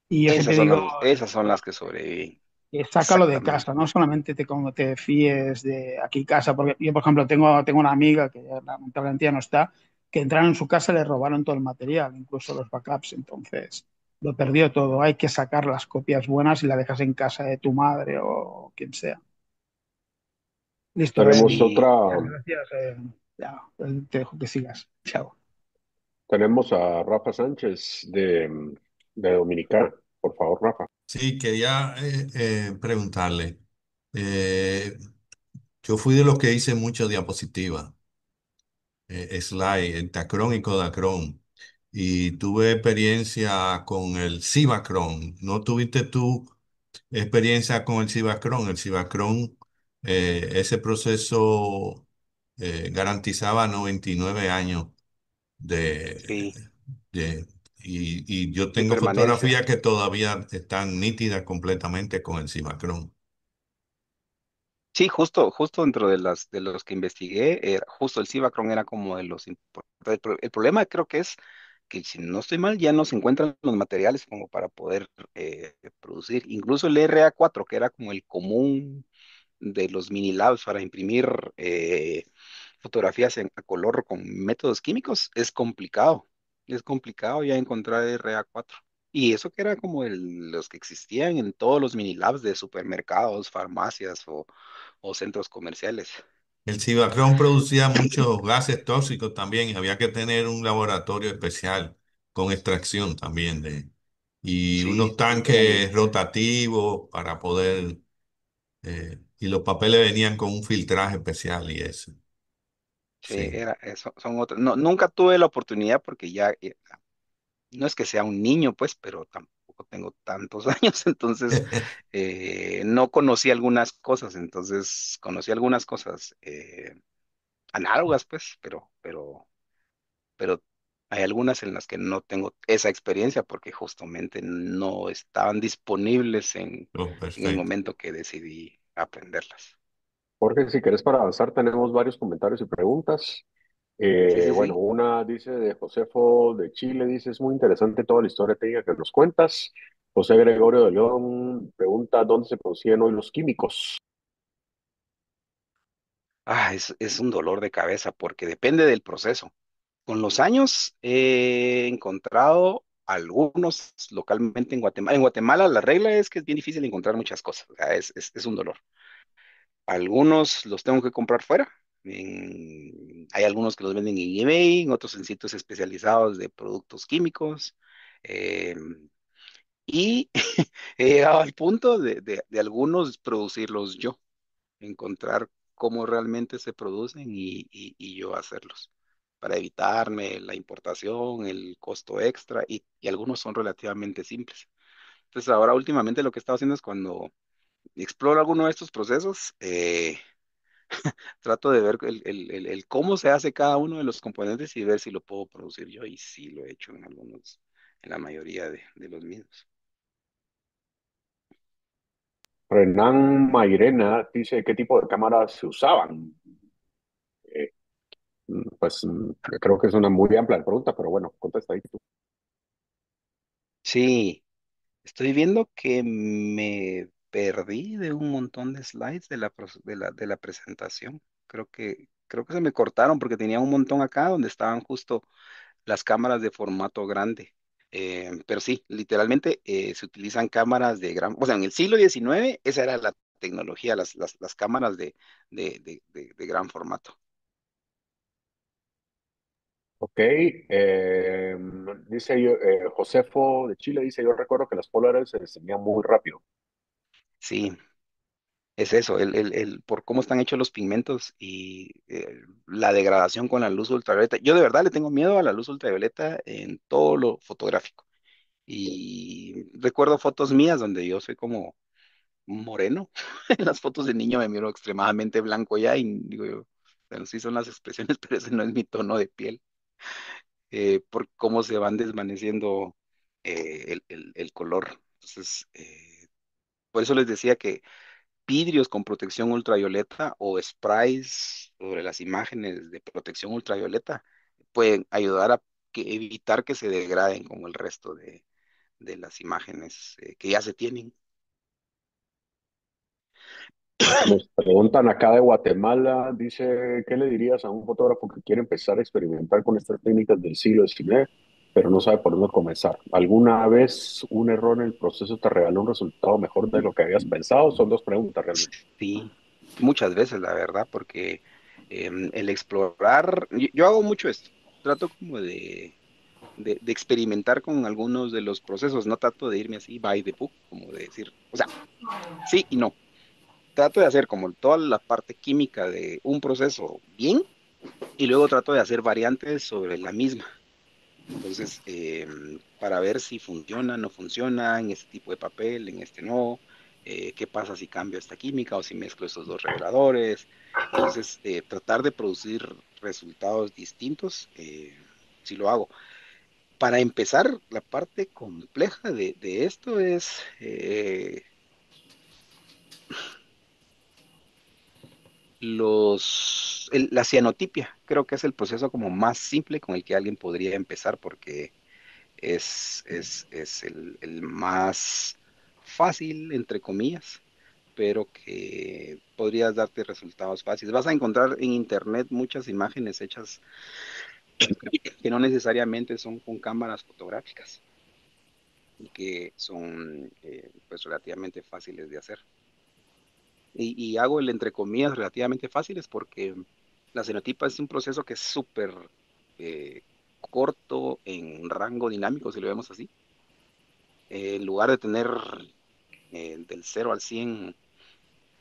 Y yo siempre digo, Esas son las que sobreviven. sácalo de Exactamente. casa, no solamente como te fíes de aquí casa, porque yo, por ejemplo, tengo una amiga que lamentablemente ya no está, que entraron en su casa y le robaron todo el material, incluso los backups, entonces lo perdió todo. Hay que sacar las copias buenas y la dejas en casa de tu madre o quien sea. Listo, Tenemos Sí, otra, gracias. Ya, te dejo que sigas. Chao. Tenemos a Rafa Sánchez de Dominicana. Por favor, Rafa. Sí, quería preguntarle. eh, yo fui de los que hice muchas diapositivas, slide, Tacron y Kodacron, y tuve experiencia con el Cibacron. ¿No tuviste tú experiencia con el Cibacron? El Cibacron, ese proceso garantizaba 99 años de, Sí, y yo de tengo permanencia. fotografías que todavía están nítidas completamente con el Cibacron. Sí, justo dentro de de los que investigué, justo el Cibacron era como de los importantes. El problema creo que es que si no estoy mal, ya no se encuentran los materiales como para poder producir. Incluso el RA4, que era como el común de los mini labs para imprimir fotografías a color con métodos químicos, es complicado. Es complicado ya encontrar RA4. Y eso que era como los que existían en todos los mini labs de supermercados, farmacias o centros comerciales. El Cibacrón producía muchos gases tóxicos también y había que tener un laboratorio especial con extracción también y Sí, unos tanques rotativos para poder, y los papeles venían con un filtraje especial y eso. sí, Sí. eso, son otros. No, nunca tuve la oportunidad porque ya, no es que sea un niño, pues, pero tampoco tengo tantos años, entonces no conocí algunas cosas, entonces conocí algunas cosas análogas, pues, pero hay algunas en las que no tengo esa experiencia porque justamente no estaban disponibles Oh, en el perfecto. momento que decidí aprenderlas. Jorge, si querés para avanzar, tenemos varios comentarios y preguntas. Sí, sí, Bueno, sí. una dice de Josefo de Chile, dice, es muy interesante toda la historia técnica que nos cuentas. José Gregorio de León pregunta, ¿dónde se producían hoy los químicos? Es un dolor de cabeza porque depende del proceso. Con los años he encontrado algunos localmente en Guatemala. En Guatemala la regla es que es bien difícil encontrar muchas cosas. O sea, es un dolor. Algunos los tengo que comprar fuera. Hay algunos que los venden en eBay, en otros en sitios especializados de productos químicos. eh, y he llegado al punto de algunos producirlos yo, encontrar cómo realmente se producen y yo hacerlos, para evitarme la importación, el costo extra, y algunos son relativamente simples. Entonces ahora últimamente lo que he estado haciendo es cuando exploro alguno de estos procesos, trato de ver el cómo se hace cada uno de los componentes y ver si lo puedo producir yo, y sí lo he hecho en algunos, en la mayoría de los mismos. Renan Mairena dice, ¿qué tipo de cámaras se usaban? Eh, creo que es una muy amplia pregunta, pero bueno, contesta ahí tú. Sí, estoy viendo que me perdí de un montón de slides de la presentación. Creo que se me cortaron porque tenía un montón acá donde estaban justo las cámaras de formato grande. Pero sí, literalmente se utilizan cámaras de gran, o sea, en el siglo XIX esa era la tecnología, las cámaras de gran formato. Ok, dice Josefo de Chile, dice, yo recuerdo que las Polaroid se encendían muy rápido. Sí, es eso, por cómo están hechos los pigmentos y la degradación con la luz ultravioleta. Yo de verdad le tengo miedo a la luz ultravioleta en todo lo fotográfico. Y recuerdo fotos mías donde yo soy como moreno. En las fotos de niño me miro extremadamente blanco ya y digo yo, bueno, sí son las expresiones, pero ese no es mi tono de piel. Por cómo se van desvaneciendo el color. Entonces, por eso les decía que vidrios con protección ultravioleta o sprays sobre las imágenes de protección ultravioleta pueden ayudar a evitar que se degraden como el resto de las imágenes que ya se tienen. Nos preguntan acá de Guatemala, dice, ¿qué le dirías a un fotógrafo que quiere empezar a experimentar con estas técnicas del siglo XIX, pero no sabe por dónde comenzar? ¿Alguna vez un error en el proceso te regaló un resultado mejor de lo que habías pensado? Son dos preguntas realmente. Sí, muchas veces, la verdad, porque el explorar, yo hago mucho esto, trato como de de experimentar con algunos de los procesos. No trato de irme así by the book, como de decir, o sea, sí y no. Trato de hacer como toda la parte química de un proceso bien y luego trato de hacer variantes sobre la misma. Entonces, para ver si funciona, no funciona en este tipo de papel, en este no, qué pasa si cambio esta química o si mezclo estos dos reveladores. Entonces, tratar de producir resultados distintos, si lo hago. Para empezar, la parte compleja de esto es la cianotipia. Creo que es el proceso como más simple con el que alguien podría empezar porque es el más fácil, entre comillas, pero que podrías darte resultados fáciles. Vas a encontrar en internet muchas imágenes hechas que no necesariamente son con cámaras fotográficas y que son pues relativamente fáciles de hacer. Y hago el entre comillas relativamente fáciles porque la fenotipa es un proceso que es súper eh, corto en rango dinámico, si lo vemos así. En lugar de tener del 0 al 100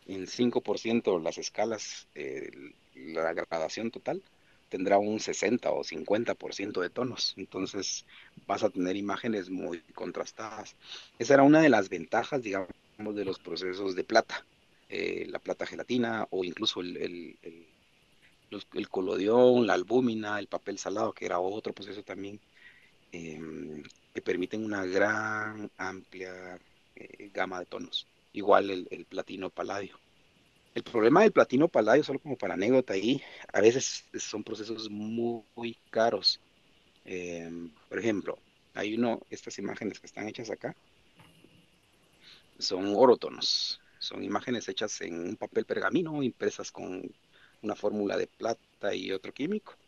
en 5% las escalas, la gradación total, tendrá un 60 o 50% de tonos. Entonces vas a tener imágenes muy contrastadas. Esa era una de las ventajas, digamos, de los procesos de plata. La plata gelatina o incluso el colodión, la albúmina, el papel salado, que era otro proceso también, que permiten una gran amplia gama de tonos. Igual el platino paladio. El problema del platino paladio, solo como para anécdota ahí, a veces son procesos muy caros. Por ejemplo, hay estas imágenes que están hechas acá, son orotonos. Son imágenes hechas en un papel pergamino, impresas con una fórmula de plata y otro químico.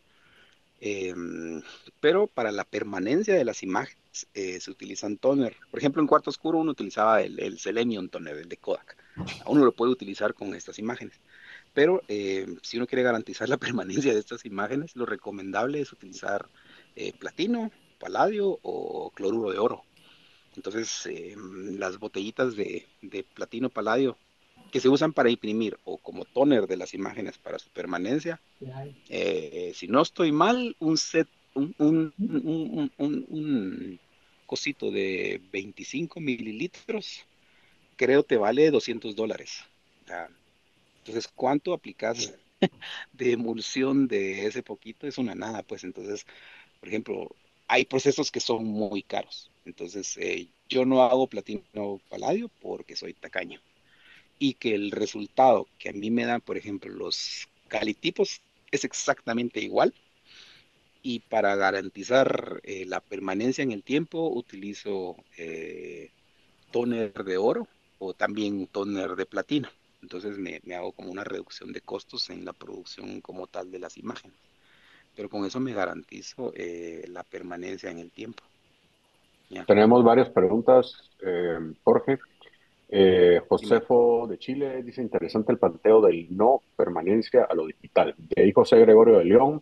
Em, pero para la permanencia de las imágenes se utilizan toner. Por ejemplo, en cuarto oscuro uno utilizaba el Selenium toner, el de Kodak. Uno lo puede utilizar con estas imágenes. Pero si uno quiere garantizar la permanencia de estas imágenes, lo recomendable es utilizar platino, paladio o cloruro de oro. Entonces, las botellitas de platino paladio que se usan para imprimir o como toner de las imágenes para su permanencia, si no estoy mal, un set, un cosito de 25 mililitros, creo te vale $200. Ah, entonces, ¿cuánto aplicas de emulsión de ese poquito? Es una nada, pues entonces, por ejemplo, hay procesos que son muy caros. Entonces, yo no hago platino paladio porque soy tacaño. Y que el resultado que a mí me dan, por ejemplo, los calitipos es exactamente igual. Y para garantizar la permanencia en el tiempo, utilizo tóner de oro o también tóner de platino. Entonces me hago como una reducción de costos en la producción como tal de las imágenes. Pero con eso me garantizo la permanencia en el tiempo. ¿Ya? Tenemos varias preguntas, Jorge. Dime. Josefo de Chile dice, interesante el planteo del no permanencia a lo digital. De ahí José Gregorio de León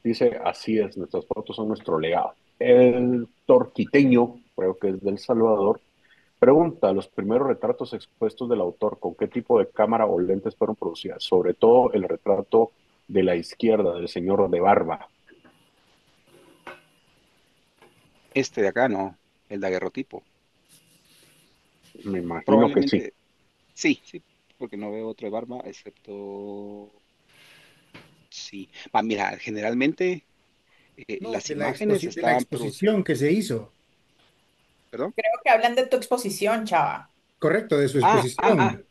dice, así es, nuestras fotos son nuestro legado. El torquiteño, creo que es del Salvador, pregunta, los primeros retratos expuestos del autor, ¿con qué tipo de cámara o lentes fueron producidas? Sobre todo el retrato de la izquierda del señor de barba. Este de acá no, el daguerrotipo. Me imagino que sí. Probablemente, sí, sí, porque no veo otro de barba, excepto, sí. Mira, generalmente No, las de imágenes de la estaban producidas, exposición que se hizo, perdón. Creo que hablan de tu exposición, chava. correcto, de su Ah, ah, ah, exposición.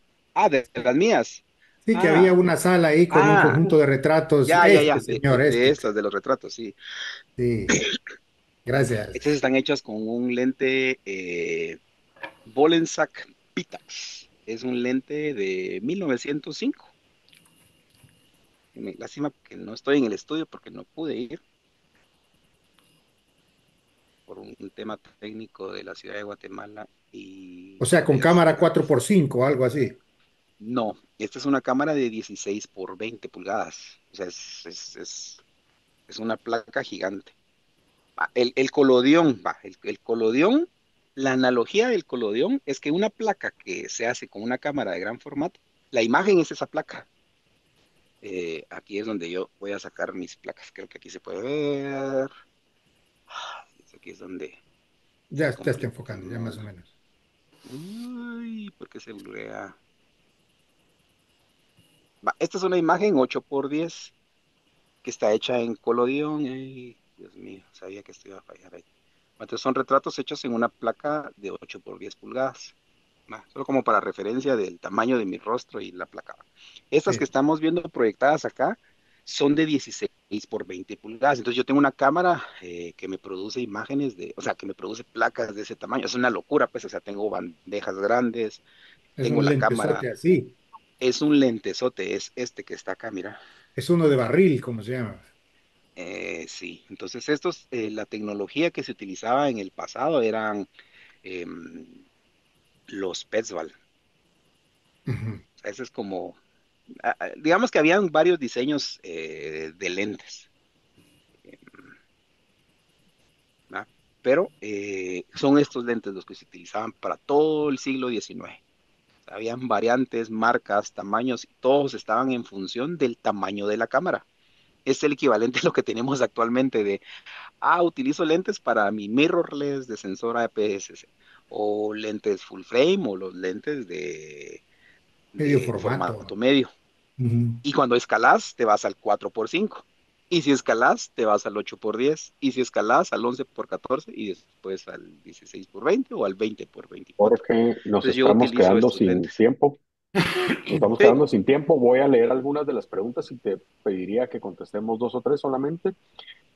de las mías. Sí, que había Ah, una sala ahí con un ah, conjunto de retratos. ya, ya, Este ya, señor, de este. estas, de los retratos, sí. Sí, Estas gracias. están hechas con un lente Bolensack Pitax. Es un lente de 1905. Lástima que no estoy en el estudio porque no pude ir por un tema técnico de la ciudad de Guatemala O y sea, con es cámara cuatro gratis. por cinco, algo así. No, esta es una cámara de 16 por 20 pulgadas. O sea, es una placa gigante. El colodión, el colodión, la analogía del colodión es que una placa que se hace con una cámara de gran formato, la imagen es esa placa. Aquí es donde yo voy a sacar mis placas. Creo que aquí se puede ver. Aquí es donde Ya, se ya está enfocando, ya más complica. o menos. Uy, ¿por qué se blurea? Esta es una imagen 8x10 que está hecha en colodión. Ay, Dios mío, sabía que esto iba a fallar ahí. Entonces son retratos hechos en una placa de 8x10 pulgadas. Solo como para referencia del tamaño de mi rostro y la placa. Estas que Sí, estamos viendo proyectadas acá son de 16x20 pulgadas. Entonces yo tengo una cámara que me produce imágenes o sea, que me produce placas de ese tamaño. Es una locura, pues, o sea, tengo bandejas grandes, es tengo un la cámara. lentesote así. Es un lentesote, es este que está acá, mira. Es uno de barril, como se llama. Sí, entonces la tecnología que se utilizaba en el pasado eran em, los Petzval. Ujú. O sea, ese es como, digamos que habían varios diseños de lentes, eh, ¿verdad? Pero son estos lentes los que se utilizaban para todo el siglo XIX. O sea, habían variantes, marcas, tamaños, y todos estaban en función del tamaño de la cámara. Es el equivalente a lo que tenemos actualmente utilizo lentes para mi mirrorless de sensor APS-C, o lentes full frame, o los lentes Medio de formato. formato medio. Ujú. Y cuando escalas, te vas al 4x5. Y si escalas, te vas al 8x10. Y si escalas, al 11x14. Y después al 16x20 o al 20x24. Jorge, nos Entonces yo estamos utilizo quedando estos sin lentes. tiempo. Nos estamos Sí. quedando sin tiempo. Voy a leer algunas de las preguntas y te pediría que contestemos dos o tres solamente.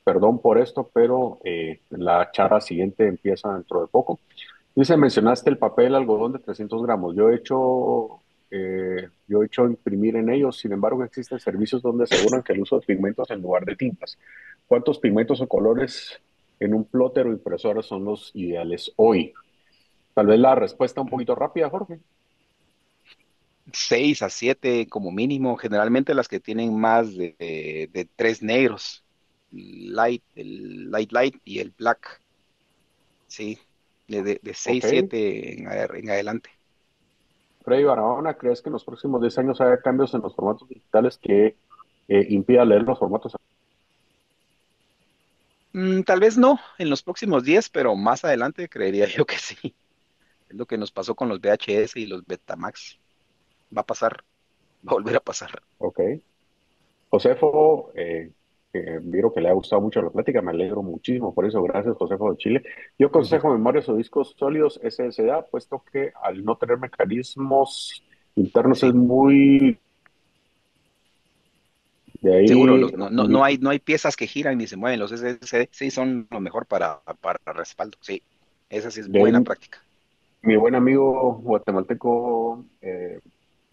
Perdón por esto, pero la charla siguiente empieza dentro de poco. Dice, mencionaste el papel algodón de 300 gramos. Yo he hecho imprimir en ellos, sin embargo, existen servicios donde aseguran que el uso de pigmentos en lugar de tintas. ¿Cuántos pigmentos o colores en un plotter o impresora son los ideales hoy? Tal vez la respuesta un poquito rápida, Jorge. 6 a 7 como mínimo. Generalmente las que tienen más de tres negros. El light y el black. Sí, de Ok. 6 7 en adelante. Freddy Barahona, ¿crees que en los próximos 10 años haya cambios en los formatos digitales que impida leer los formatos? Tal vez no en los próximos 10, pero más adelante creería yo que sí. Es lo que nos pasó con los VHS y los Betamax. Va a pasar, va a volver a pasar. Ok. Josefo, vieron que le ha gustado mucho la plática, me alegro muchísimo por eso, gracias Josefo de Chile. Yo Gracias. aconsejo memorias o discos sólidos SSD, puesto que al no tener mecanismos internos es Sí, muy de seguro, ahí, no hay piezas que giran ni se mueven. Los SSD sí son lo mejor para respaldo. Sí, esa sí es de buena ahí práctica. mi buen amigo guatemalteco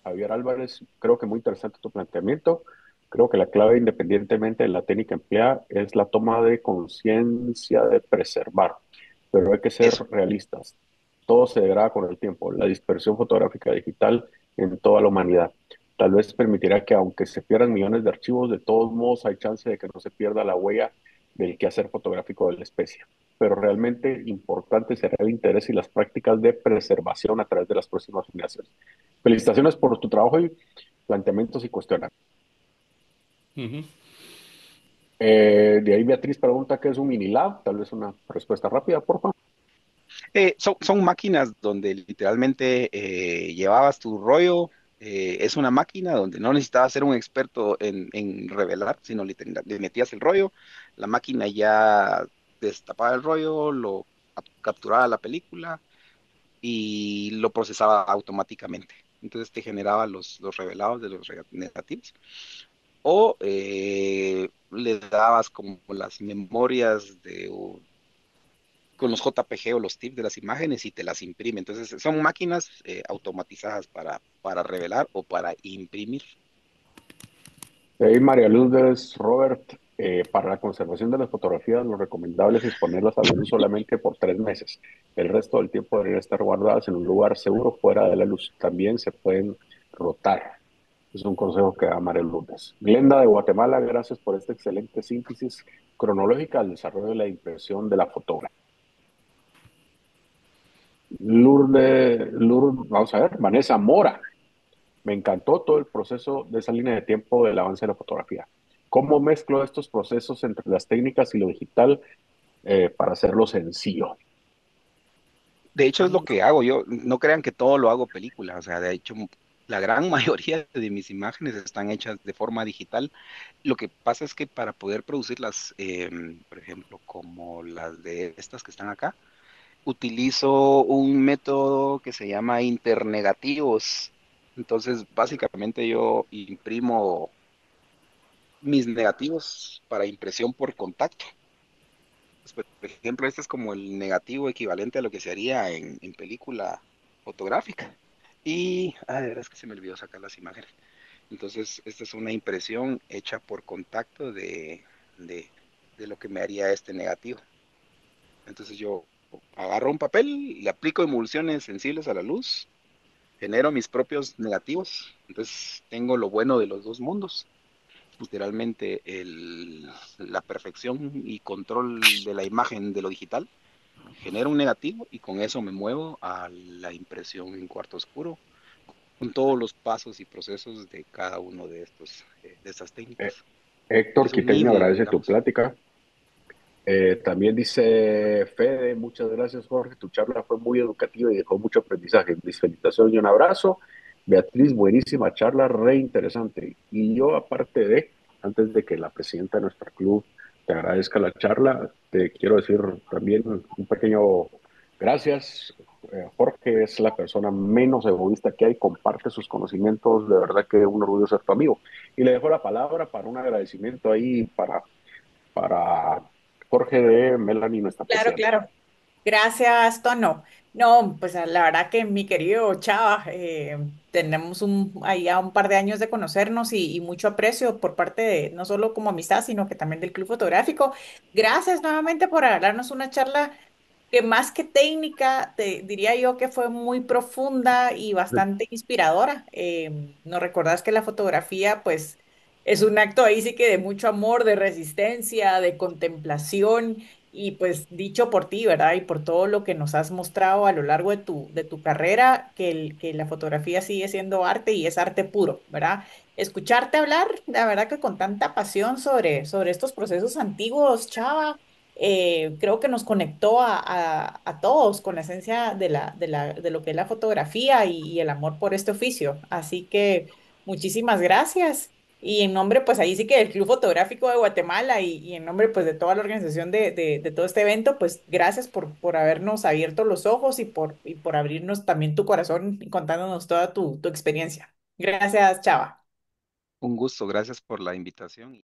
Javier Álvarez, creo que muy interesante tu planteamiento. Creo que la clave, independientemente de la técnica empleada, es la toma de conciencia de preservar, pero hay que ser Eso. realistas. Todo se degrada con el tiempo. La dispersión fotográfica digital en toda la humanidad. Tal vez permitirá que, aunque se pierdan millones de archivos, de todos modos hay chance de que no se pierda la huella del quehacer fotográfico de la especie. Pero realmente importante será el interés y las prácticas de preservación a través de las próximas generaciones. Felicitaciones por tu trabajo y planteamientos y cuestionamientos. Ujú. De ahí Beatriz pregunta qué es un mini lab, tal vez una respuesta rápida, por favor. Son máquinas donde literalmente llevabas tu rollo. Es una máquina donde no necesitabas ser un experto en revelar, sino literal, le metías el rollo, la máquina ya destapaba el rollo, lo capturaba la película y lo procesaba automáticamente. Entonces te generaba los revelados de los negativos. O le dabas como las memorias con los JPG o los TIFF de las imágenes y te las imprime. Entonces, son máquinas automatizadas para revelar o para imprimir. De ahí María Lourdes, Robert, para la conservación de las fotografías, lo recomendable es exponerlas a la luz solamente por 3 meses. El resto del tiempo deberían estar guardadas en un lugar seguro fuera de la luz. También se pueden rotar. Es un consejo que da María Lourdes. Glenda de Guatemala, gracias por esta excelente síntesis cronológica del desarrollo de la impresión de la fotografía. Lourdes, vamos a ver, Vanessa Mora. Me encantó todo el proceso de esa línea de tiempo del avance de la fotografía. ¿Cómo mezclo estos procesos entre las técnicas y lo digital para hacerlo sencillo? De hecho, es lo que hago. Yo no crean que todo lo hago película. O sea, de hecho, la gran mayoría de mis imágenes están hechas de forma digital. Lo que pasa es que para poder producirlas, por ejemplo, como las de estas que están acá, utilizo un método que se llama internegativos. Entonces, básicamente yo imprimo mis negativos para impresión por contacto. Pues, por ejemplo, este es como el negativo equivalente a lo que se haría en película fotográfica. Y, de verdad es que se me olvidó sacar las imágenes. Entonces, esta es una impresión hecha por contacto de, de lo que me haría este negativo. Entonces yo agarro un papel, le aplico emulsiones sensibles a la luz, genero mis propios negativos. Entonces tengo lo bueno de los dos mundos. Literalmente la perfección y control de la imagen de lo digital. Genero un negativo y con eso me muevo a la impresión en cuarto oscuro con todos los pasos y procesos de cada uno de de estas Eh, técnicas. Héctor Es un Quiteño híbrido, agradece tu digamos. plática. También dice Fede, muchas gracias Jorge, tu charla fue muy educativa y dejó mucho aprendizaje. Mis felicitaciones y un abrazo. Beatriz, buenísima charla, re interesante. Y yo aparte antes de que la presidenta de nuestro club te agradezca la charla, te quiero decir también un pequeño gracias. Jorge es la persona menos egoísta que hay, comparte sus conocimientos, de verdad que un orgullo ser tu amigo. Y le dejo la palabra para un agradecimiento ahí para Jorge de Melanie, nuestra Claro, presidenta. claro. Gracias, Tono. No, pues la verdad que mi querido Chava, tenemos ahí ya un par de años de conocernos y mucho aprecio por parte de no solo como amistad, sino que también del Club Fotográfico. Gracias nuevamente por darnos una charla que más que técnica, te diría yo que fue muy profunda y bastante inspiradora. Nos recordás que la fotografía, pues, es un acto ahí sí que de mucho amor, de resistencia, de contemplación y pues dicho por ti, ¿verdad? Y por todo lo que nos has mostrado a lo largo de tu carrera, que la fotografía sigue siendo arte y es arte puro, ¿verdad? Escucharte hablar, la verdad que con tanta pasión sobre estos procesos antiguos, Chava, creo que nos conectó a todos con la esencia de lo que es la fotografía y el amor por este oficio. Así que muchísimas gracias. Y en nombre, pues ahí sí que del Club Fotográfico de Guatemala y en nombre, pues de toda la organización de todo este evento, pues gracias por habernos abierto los ojos y por abrirnos también tu corazón y contándonos toda tu experiencia. Gracias, Chava. Un gusto, gracias por la invitación.